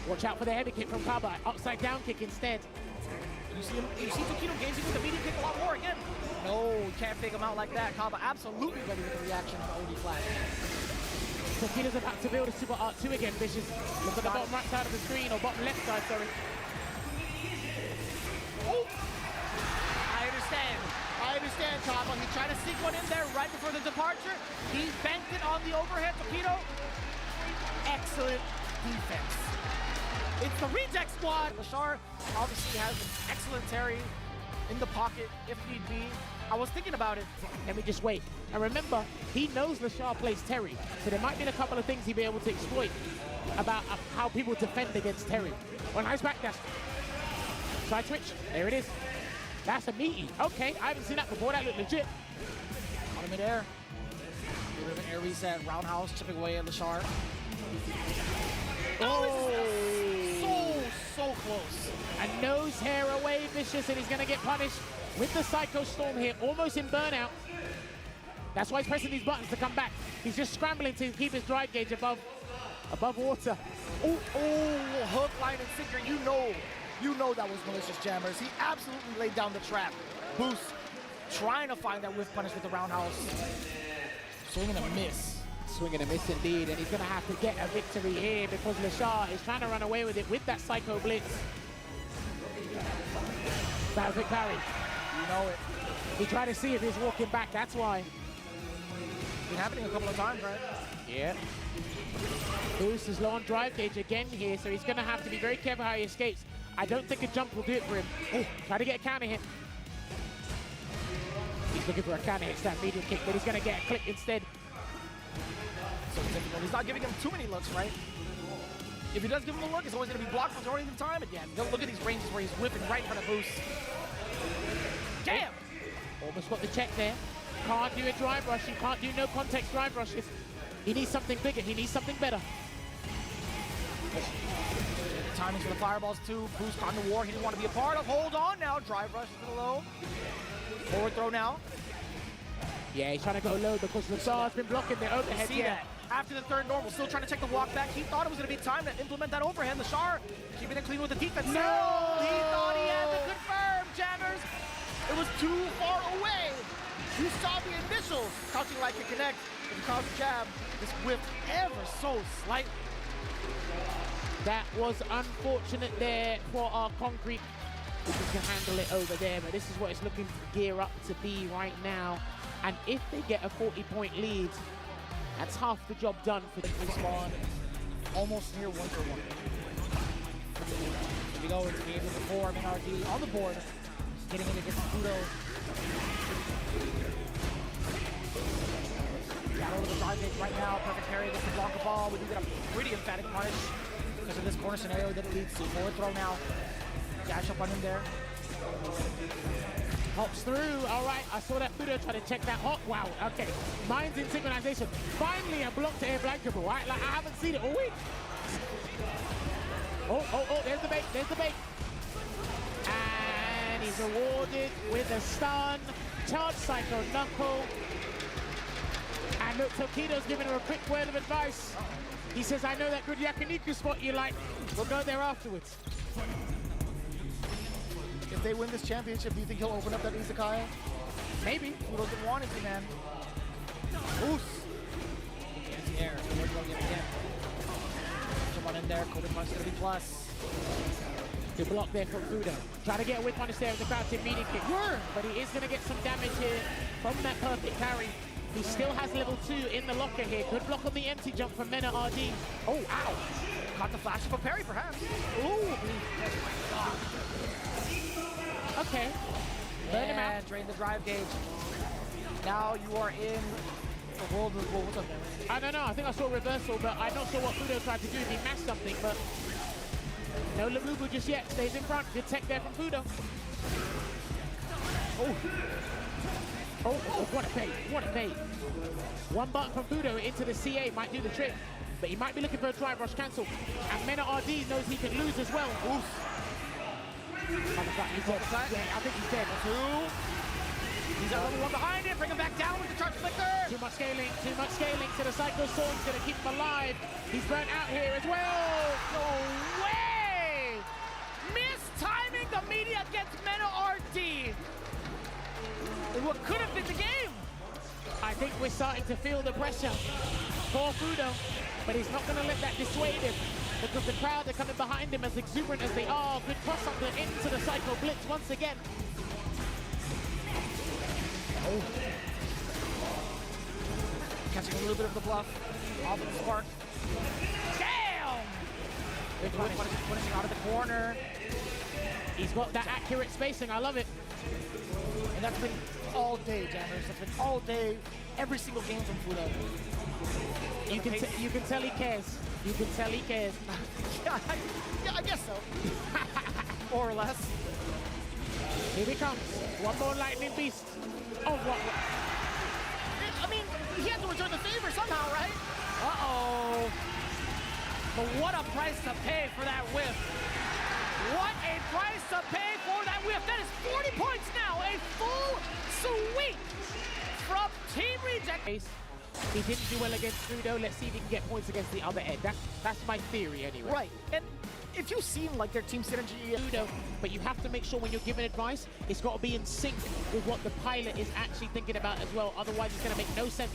Watch out for the heavy kick from Kaba. Upside down kick instead. You see Tokido engaging with the medium kick a lot more again. No, you can't fake him out like that. Kaba absolutely ready with the reaction of the OD flash. Tokido's about to build a super art 2 again, Vicious. Look at the bottom right side of the screen, or bottom left side, sorry. Oh. I understand, Kaba. He tried to sneak one in there right before the departure. He banked it on the overhead. Tokido, excellent defense. It's the reject squad. Lashar obviously has an excellent Terry in the pocket if need be. I was thinking about it. Let me just wait. And remember, he knows Lashar plays Terry, so there might be a couple of things he'd be able to exploit about how people defend against Terry. Well, nice backdash. Side switch. There it is. That's a meaty. Okay, I haven't seen that before. That looked legit. Out of midair. Bit of an air reset. Roundhouse chipping away at Lashar. Oh, so close. A nose hair away, Vicious, and he's going to get punished with the Psycho Storm here, almost in burnout. That That's why he's pressing these buttons to come back. He's just scrambling to keep his drive gauge above water. Oh, hook, line, and sinker. You know that was malicious, Jammers. He absolutely laid down the trap. Boost, trying to find that whiff punish with the roundhouse. Swing and a miss. Swing and a miss indeed, and he's going to have to get a victory here because Lashar is trying to run away with it with that Psycho Blitz. Perfect parry. You know it. He tried to see if he's walking back, that's why. Been happening a couple of times, right? Yeah. Boost is low on drive gauge again here, so he's going to have to be very careful how he escapes. I don't think a jump will do it for him. Oh, try to get a counter hit. He's looking for a counter hit, that medium kick, but he's going to get a clip instead. So difficult. He's not giving him too many looks, right? If he does give him a look, it's always going to be blocked for majority of the time again. Don't look at these ranges where he's whipping right in front of Boost. Damn! Almost got the check there. Can't do a drive rush. You can't do no context drive rushes. He needs something bigger. He needs something better. Timing for the fireballs too. Boost on the war he didn't want to be a part of. Hold on now. Drive rush to the low. Forward throw now. Yeah, he's trying to go low because Lazar's been blocking the overhead. See that. After the third normal, still trying to check the walk back. He thought it was going to be time to implement that overhead. Lashar keeping it clean with the defense. No! He thought he had to confirm, Jammers. It was too far away. You saw the initial crouching like a connect. If you cause a jab, this whipped ever so slightly. That was unfortunate there for our concrete. We can handle it over there, but this is what it's looking to gear up to be right now. And if they get a 40-point lead, that's half the job done for the Respawn almost near 1-for-1. Here we go, it's game number 4. MNRD on the board, getting it against Kudo. Got over the drive gauge right now. Perfect parry against the block of ball. We do get a pretty emphatic punish because of this corner scenario that it leads to. Forward throw now. Dash up on him there. Hops through. All right, I saw that Kudo try to check that hop. Wow, okay. Mine's in synchronization. Finally, a block to air blankable, right? Like, I haven't seen it all week. Oh, there's the bait, And he's rewarded with a stun. Charge Psycho Knuckle. And look, Tokido's giving her a quick word of advice. He says, I know that good yakiniku spot you like. We'll go there afterwards. if they win this championship, do you think he'll open up that Izakaya? Maybe. Who doesn't want it to, man? Oof. Anti-air. Someone in there. Coded punch 30 plus. The block there from Fudo. Trying to get a whip punish there with the crouching meaning kick. But he is going to get some damage here from that perfect carry. He still has level 2 in the locker here. Good block on the empty jump from Mena RD. Oh, ow. Caught the flash of a parry, perhaps. Ooh. Okay. Burn him out. Drain the drive gauge. Now you are in the world of... What's up there? I don't know. I think I saw a reversal, but I'm not sure what Fudo tried to do. He massed something, but no Labubu just yet. Stays in front. Good tech there from Fudo. Oh, what a bait. What a bait. One button from Fudo into the CA might do the trick, but he might be looking for a drive rush cancel. And Mena RD knows he can lose as well. Oof. He's dead. Yeah, I think he's dead. He's got level 1 behind it. Bring him back down with the charge flicker. Too much scaling to the Psycho Sword's going to keep him alive. He's burnt out here as well. No way! Mistiming the media against Mena RD. In what could have been the game. I think we're starting to feel the pressure for Fudo, but he's not going to let that dissuade him because the crowd are coming behind him as exuberant as they are. Good cross up into the Psycho Blitz once again. Oh. Catching a little bit of the bluff off of the spark. Damn! Punishing out of the corner. He's got that accurate spacing. I love it. And that's been all day, Jammers. That's been all day, every single game from Fudo. You can tell he cares. You can tell he cares. Yeah, I guess so. More or less. Here he comes. One more lightning beast. Oh, what? I mean, he had to return the favor somehow, right? Uh-oh. But what a price to pay for that whiff. What a price to pay for that whiff. That is 40 points now. A full sweep from Team Reject. He didn't do well against Fudo. Let's see if he can get points against the other end. That's my theory anyway. Right. And if you seem like their team synergy... Fudo, but you have to make sure when you're giving advice, it's got to be in sync with what the pilot is actually thinking about as well. Otherwise, it's going to make no sense.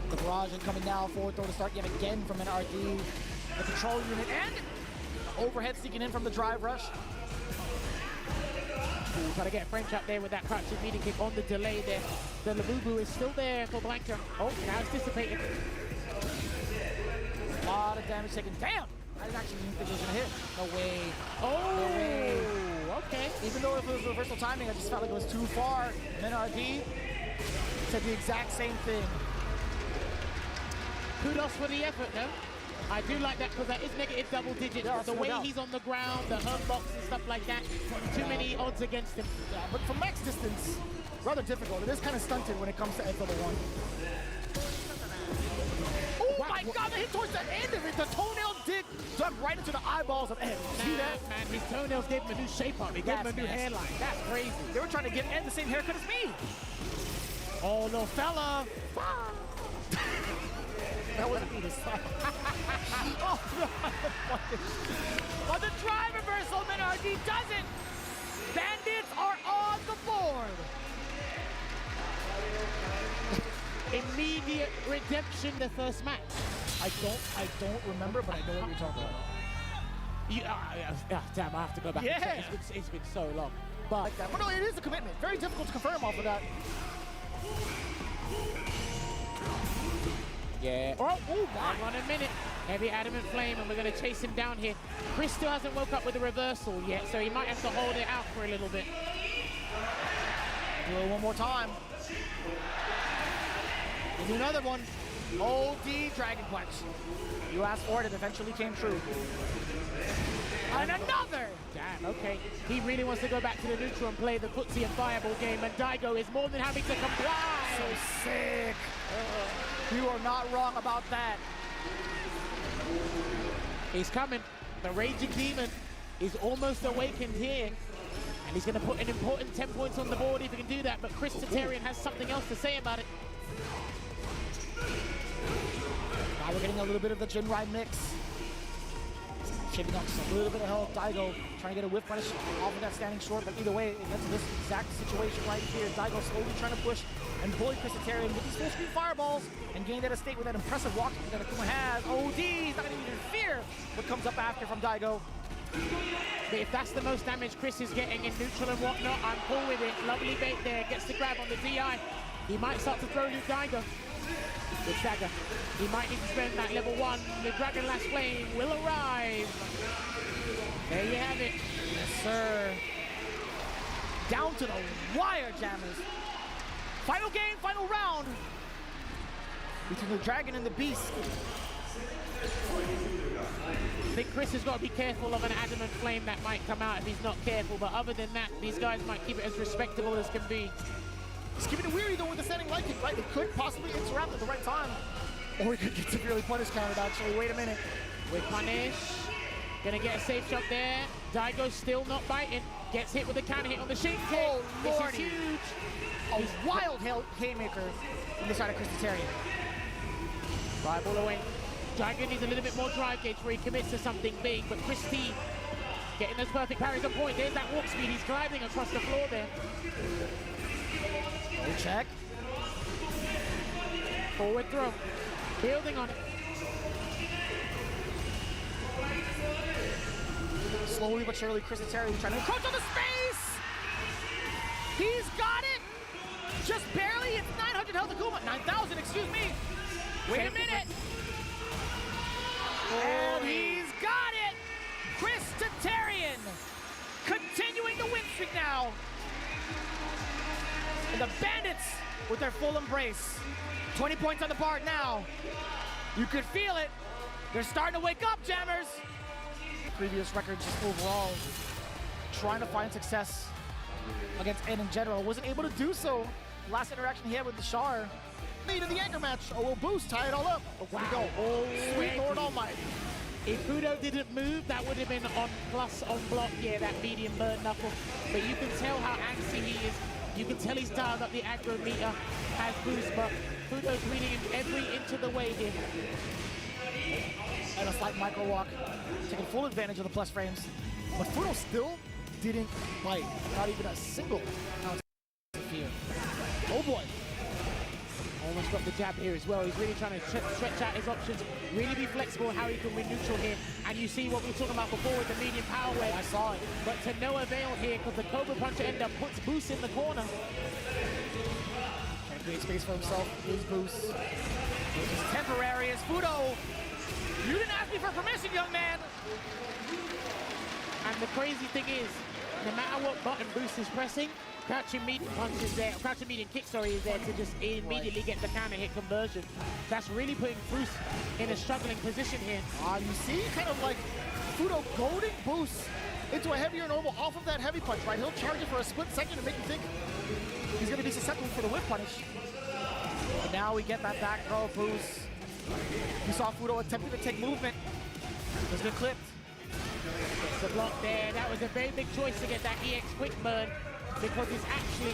The barrage is coming now. Forward throw to start yet again from an RD. The control unit and overhead sneaking in from the drive rush. Ooh, trying to get French up there with that crouching meeting kick on the delay there. The Labubu is still there for Blanca. Oh, now it's dissipated. A lot of damage taken. Damn! I didn't actually think it was gonna hit. No way. Oh, no way. Okay. Even though if it was reversal timing, I just felt like it was too far. Then RD said the exact same thing. Kudos for the effort, no? I do like that because that is negative double digits. Yeah, the way he's on the ground, the hurt box and stuff like that, too many odds against him. Yeah, but from max distance, rather difficult. It is kind of stunted when it comes to edge level 1. Oh my God, the hit towards the end of it. The toenail dug right into the eyeballs of Ed. See that? Man, his toenails gave him a new shape up. He gave him a new hairline. That's crazy. They were trying to give Ed the same haircut as me. Oh, no, fella. That wasn't me this time. Oh, no. On the drive reversal, Menardi doesn't. Bandits are on the board. Immediate redemption the first match. I don't remember, but I know what you're talking about. Damn, I have to go back. Yeah. And check. It's been so long. But like that. Well, no, it is a commitment. Very difficult to confirm off of that. yeah. Oh, my. 1 minute. Heavy adamant flame, and we're going to chase him down here. Chris still hasn't woke up with a reversal yet, so he might have to hold it out for a little bit. Do it one more time. We'll do another one. OD Dragon Punch. You asked for it, it eventually came true. And another! Damn, okay. He really wants to go back to the neutral and play the footsie and fireball game, and Daigo is more than happy to comply. So sick. You are not wrong about that. He's coming. The Raging Demon is almost awakened here. And he's going to put an important 10 points on the board if he can do that. But Chris Tatarian has something else to say about it. Now we're getting a little bit of the Jinrai mix. Shaving off just a little bit of health. Daigo trying to get a whiff punish off of that standing short, but either way, it led to this exact situation right here. Daigo slowly trying to push and bully Chrisitarian with these full screen fireballs and gain that estate with that impressive walk that Akuma has. OD, he's not going to even fear what comes up after from Daigo. But if that's the most damage Chris is getting in neutral and whatnot, I'm cool with it. Lovely bait there, gets the grab on the DI. He might start to throw Luke Daigo. Good stagger. He might need to spend that level 1. The Dragon Lash Flame will arrive. There you have it. Yes, sir. Down to the wire, jammers. Final game, final round between the Dragon and the Beast. I think Chris has got to be careful of an adamant flame that might come out if he's not careful, but other than that, these guys might keep it as respectable as can be. He's keeping it weary though with the standing light kick, right? It could possibly interrupt at the right time. Or he could get severely punished countered actually. Wait a minute. With punish. Gonna get a safe shot there. Daigo's still not biting. Gets hit with a counter hit on the shin kick. Oh, this Lordy. is huge. A wild haymaker from the side of Chrisitarian. Right, ball away. Daigo needs a little bit more drive gauge where he commits to something big, but Chris T getting those perfect parries on point. There's that walk speed. He's gliding across the floor there. Go check. Forward throw. Building on it. Slowly but surely, Chrisitarian trying to encroach on the space! He's got it! Just barely, it's 900 health Akuma. 9,000, excuse me. Wait a minute. And he's got it! Chrisitarian continuing the win streak now. And the Bandits with their full embrace. 20 points on the board now. You could feel it. They're starting to wake up, jammers. Previous record just overall trying to find success against N in general. Wasn't able to do so. Last interaction he had with the Shar. Lead in the anchor match. Oh, we'll boost, tie it all up. Oh, wow. We go. Oh, sweet Lord Almighty. If Fudo didn't move, that would have been on plus on block. Yeah, that medium bird knuckle. But you can tell how antsy he is. You can tell he's dialed up the aggro meter, has boost, but Fudo's reading him every inch of the way here. And a slight micro walk, taking full advantage of the plus frames. But Fudo still didn't bite. Not even a single ounce of fear. Oh boy. Almost got the jab here as well. He's really trying to stretch out his options, really be flexible how he can win neutral here. And you see what we were talking about before with the medium power wave. I saw it. But to no avail here because the Cobra Puncher end up puts Boost in the corner. Trying to create space for himself. His boost. Which is temporary as Fudo. You didn't ask me for permission, young man. And the crazy thing is, no matter what button Boost is pressing, crouching medium punch is there, crouching medium kick, sorry, is there to just immediately get the counter hit conversion. That's really putting Bruce in a struggling position here. You see, kind of like Fudo goading Boost into a heavier normal off of that heavy punch, right? He'll charge it for a split second to make you think he's going to be susceptible for the whip punish. But now we get that back throw Boost. You saw Fudo attempting to take movement. It was good clipped. The block there, that was a very big choice to get that EX quick burn because it's actually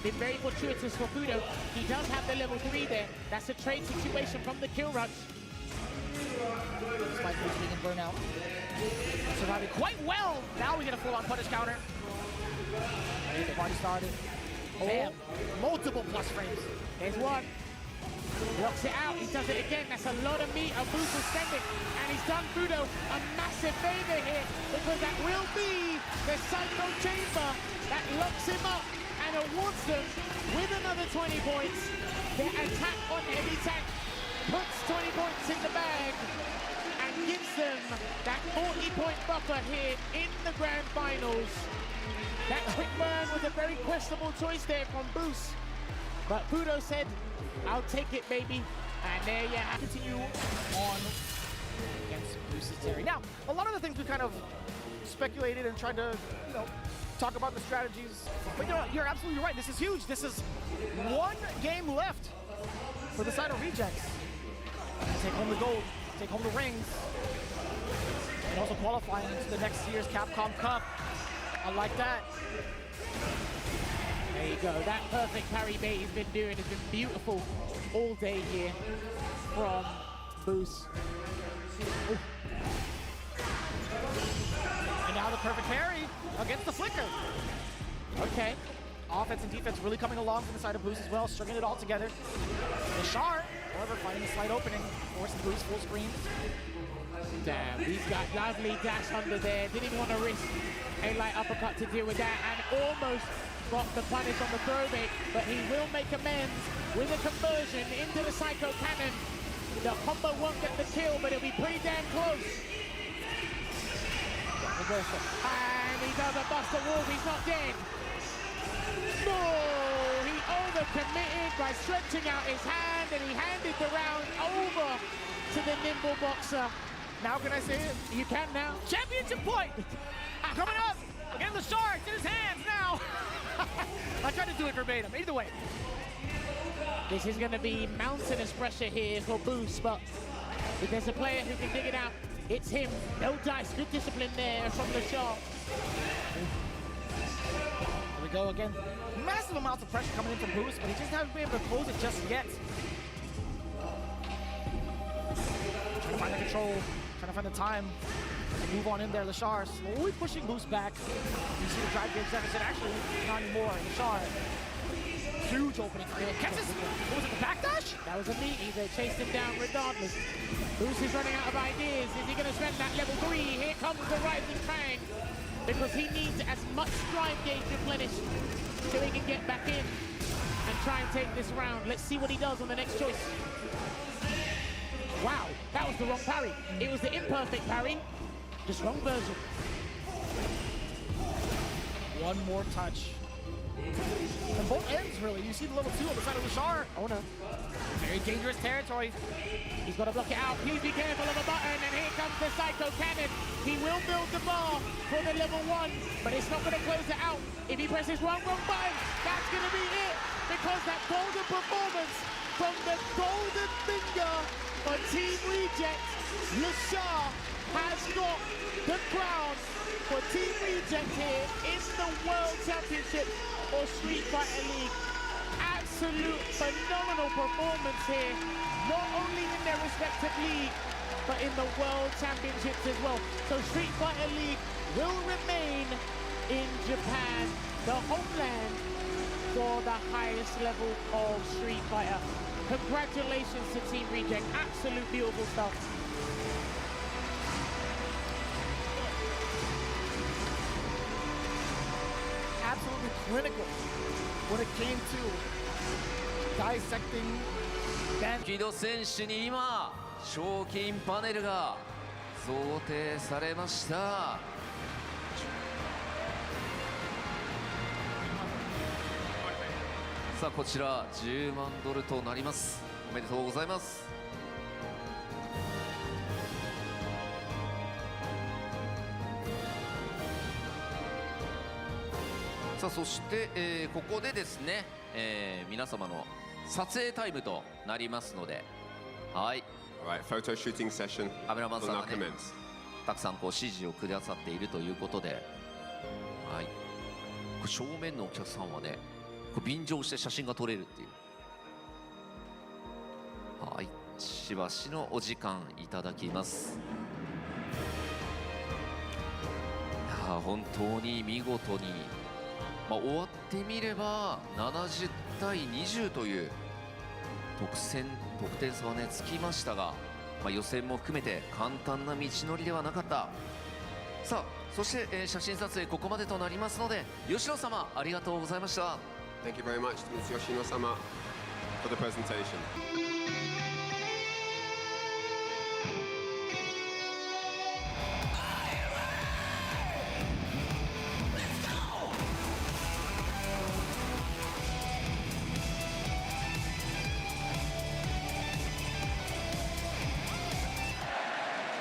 been very fortuitous for Fudo. He does have the level 3 there. That's a trade situation from the kill rush. Despite Boost being in burnout. Surviving quite well. Now we get a full-on punish counter. The party started. Damn. Multiple plus frames. There's one. Blocks it out, he does it again. That's a lot of meat a Boost is spending. And he's done Fudo a massive favor here because that will be the Psycho Chamber that locks him up and awards them with another 20 points. Their attack on heavy tank puts 20 points in the bag and gives them that 40-point buffer here in the grand finals. That quick burn was a very questionable choice there from Boost. But Fudo said, I'll take it, baby. And there you have it. Continue on against Chrisitarian. Now, a lot of the things we kind of speculated and tried to, talk about the strategies. But you're absolutely right. This is huge. This is one game left for the side of Rejects. Take home the gold, take home the rings, and also qualifying into the next year's Capcom Cup. I like that. There you go. That perfect parry bait he's been doing has been beautiful all day here from Boost. And now the perfect parry against the flicker. Okay. Offense and defense really coming along from the side of Boost as well, stringing it all together. Lashar, however, finding a slight opening, forcing Boost full screen. Damn, he's got lovely dash under there. Didn't even want to risk a light uppercut to deal with that, and almost got the punish on the throw bait, but he will make amends with a conversion into the Psycho Cannon. The combo won't get the kill, but it'll be pretty damn close. And he doesn't bust the wall, he's not dead. No, he overcommitted by stretching out his hand, and he handed the round over to the nimble boxer. Now can I say it? You can now. Championship point! Coming up! Again, the shark in his hands now! I tried to do it verbatim, either way. This is going to be mountainous pressure here for Boost, but if there's a player who can dig it out, it's him. No dice, good discipline there from the shark. Here we go again. Massive amounts of pressure coming in from Boost, but he just hasn't been able to close it just yet. Trying to find the control, trying to find the time to move on in there. Lashar slowly pushing Boost back. You see the drive gauge deficit, actually not anymore. Lashar, huge opening for him. Catches, what was it, the backdash? That was a meaty, they chased him down regardless. Boost is running out of ideas. Is he going to spend that level 3? Here comes the rising Fang, because he needs as much drive gauge replenished so he can get back in and try and take this round. Let's see what he does on the next choice. Wow, that was the wrong parry. It was the imperfect parry, just wrong version. One more touch. From both ends, really. You see the level 2 on the side of Lashar. Oh no. Very dangerous territory. He's got to block it out. Please be careful of the button, and here comes the Psycho Cannon. He will build the bar for the level 1, but it's not going to close it out. If he presses wrong button, that's going to be it, because that golden performance from the golden finger for Team Reject, Lashar has got the crown for Team Reject here in the World Championship or Street Fighter League. Absolute phenomenal performance here, not only in their respective league, but in the World Championships as well. So Street Fighter League will remain in Japan, the homeland for the highest level of Street Fighter. Congratulations to Team Reject, absolute beautiful stuff. Absolutely clinical when it came to dissecting that. 木戸選手に今賞金パネルが贈呈されました。さあこちら10万ドルとなります。おめでとうございます。さあそして、ここでですね、皆様の撮影タイムとなりますので、はい。Alright, photo shooting session. カメラマンさんがね、 commence. たくさんこう指示をくださっているということで、はい。これ正面のお客さんはね、こう便乗して写真が撮れるっていう。はい。しばしのお時間いただきます。いや本当に見事に。終わってみれば70対20という得点差はねつきましたが、予選も含めて簡単な道のりではなかった。さあそして、写真撮影ここまでとなりますので、吉野様ありがとうございました。 Thank you very much to Ms. Yoshino-sama for the presentation.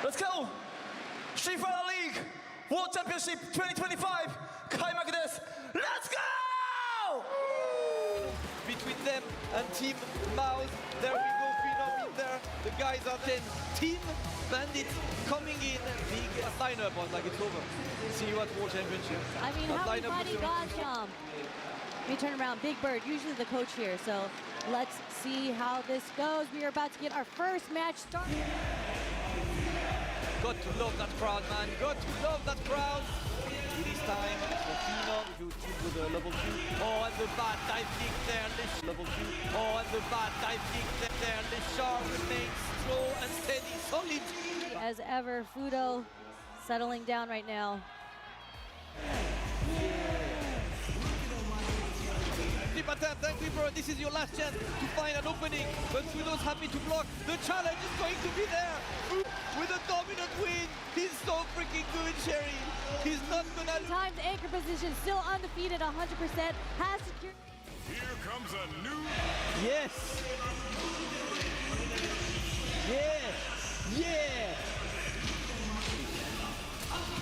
Let's go! Street Fighter League World Championship 2025 開幕です Let's go! Between them and Team Mouse, there we go, Phenom in there. The guys are then Team Bandit coming in. Big lineup was like it's over. See you at World Championship. I mean, That how lineup many was got some? We turn around, Big Bird, usually the coach here, so let's see how this goes. We are about to get our first match started. Got to love that crowd, man. Got to love that crowd. It is time for Phenom to team with a level 2. Oh, and the bad dive kick there. Level 2. Oh, and the bad dive kick there. The Shark remains slow and steady, solid. As ever, Fudo settling down right now. Thank you, bro. This is your last chance to find an opening, but Fudo's happy to block. The challenge is going to be there. With a dominant win. He's so freaking good, Sherry. He's not gonna lose. Times anchor position, still undefeated 100%. Has secured. Here comes a new. Yes. Yeah. Yeah.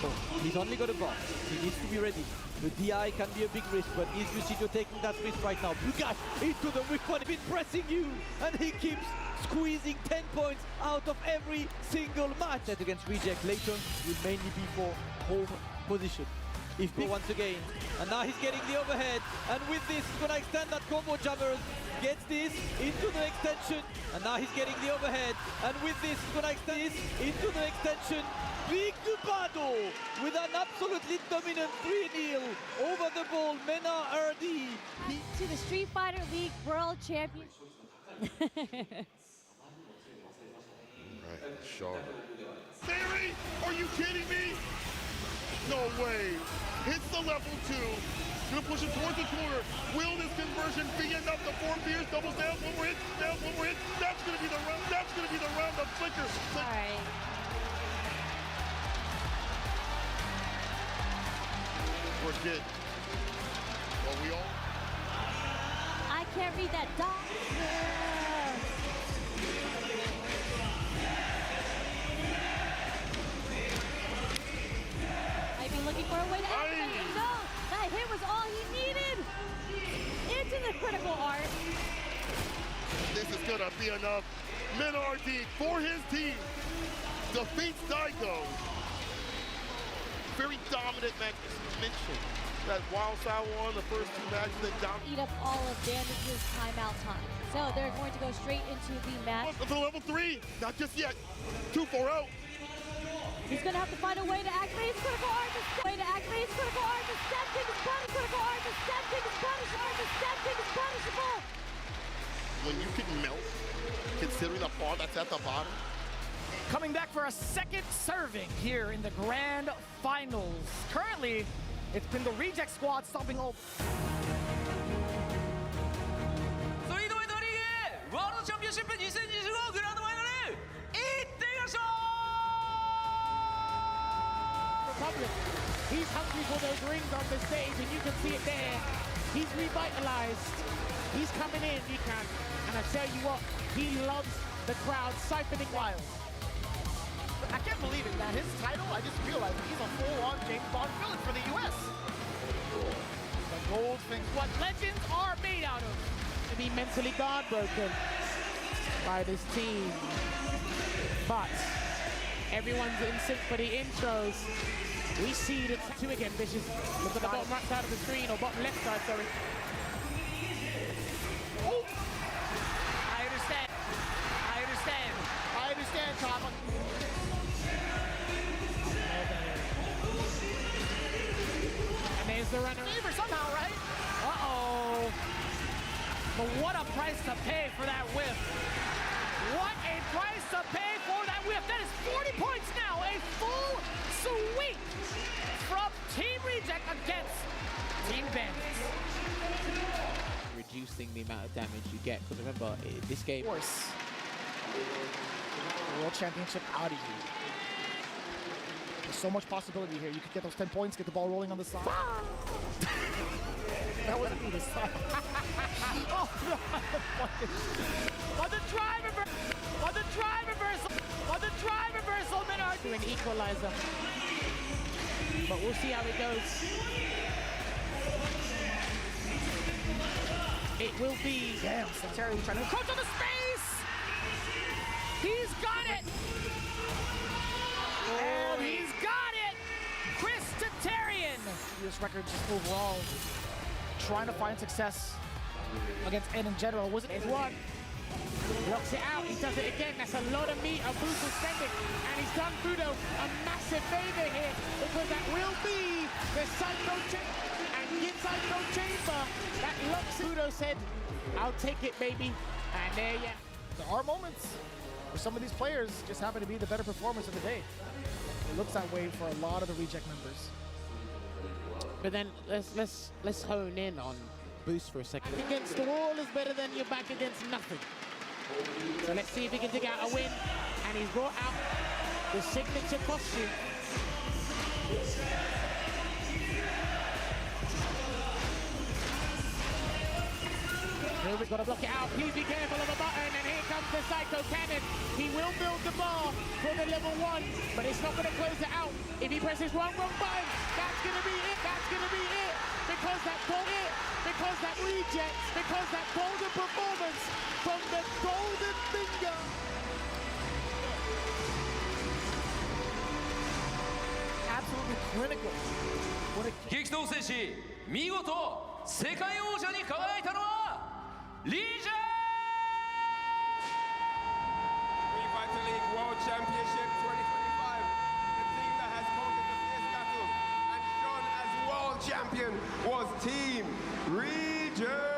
Oh, he's only got a box. He needs to be ready. The DI can be a big risk, but is Lucido taking that risk right now? Bugash into the weak one, been pressing you, and he keeps squeezing 10 points out of every single match. That against Reject, Layton will mainly be for home position. If big once again, and now he's getting the overhead, and with this, he's gonna extend that combo jumper, gets this into the extension, and now he's getting the overhead, and with this, he's gonna extend this into the extension. Big Dubado with an absolutely dominant 3-0 over the ball. Mena RD. To the Street Fighter League World Champion. Right, Sharp. Theory? Are you kidding me? No way. Hits the level 2. Gonna push him towards the corner. Will this conversion be enough? The 4 Pierce doubles down, one more hit, down, one more hit. That's gonna be the round. That's gonna be the round of Flicker. All right. We're good. Are we all? I can't read that. Doctor. I've been looking for a way to activate it. No, that hit was all he needed. Into the critical art. This is gonna be enough. Menardi for his team defeats Daiko. Very dominant match. Mentioned that Wild Style won the first 2 matches that dominated. Eat up all of Bandage's timeout time. So they're going to go straight into the match. For the level 3, not just yet. 2-4 out. He's going to have to find a way to activate his critical art. Way to activate his critical art. The step kick is punishable. Critical art. The step kick is punishable. The step kick is punishable. When you can melt, considering the bar that's at the bottom. Coming back for a second serving here in the grand finals. Currently, it's been the Reject squad stopping all. 월드 챔피언십 2025 그라운드 파이널을 이때가서 Republic. He's hungry for those rings on the stage, and you can see it there. He's revitalized. He's coming in, Nikan. And I tell you what, he loves the crowd siphoning wild. I can't believe it, that his title, I just realized he's a full-on James Bond villain for the US. The Goldfinch, what legends are made out of. To be mentally guard-broken by this team. But everyone's in sync for the intros. We see the 2 again, Vicious. Look at the bottom right side of the screen, or bottom left side, sorry. Oh! I understand. I understand, Tom. And there's the runner. Favor somehow, right? Uh-oh. But what a price to pay for that whiff. What a price to pay for that whiff. That is 40 points now. A full sweep from Team Reject against Team Bandits. Reducing the amount of damage you get. Because remember, this game... Of course. World Championship out of you. There's so much possibility here. You could get those 10 points, get the ball rolling on the side. That wasn't me this time. Oh, no. On the drive reversal, Menard to an equalizer. But we'll see how it goes. It will be... Damn, Terry trying to encroach on the space! He's got it! And he's got it! Chris Tatarian! This record just overall trying to find success against N in general. Was it There's one. Locks it out. He he does it again. That's a lot of meat Boost is spending. And he's done Fudo a massive favor here because that will be the Psycho Chamber. And in Psycho Chamber, that locks Fudo said, I'll take it, baby. And there you There are moments where some of these players just happen to be the better performers of the day. It looks that way for a lot of the reject members. But then let's hone in on Boost for a second. Against the wall is better than you're back against nothing. So let's see if he can dig out a win. And he's brought out the signature costume. Here we've got to block it out. Please be careful of a button. And here comes the Psycho Cannon. He will build the bar for the level 1, but it's not going to close it out. If he presses one wrong button, that's going to be it. That's going to be it. Because that because that reject, because that golden performance from the golden finger. Absolutely clinical. What a 激闘戦士、見事世界王者に輝いたのはリージェンFighter League World Championship 2025. The team that has conquered the fierce battle and shone as world champion was Team Region.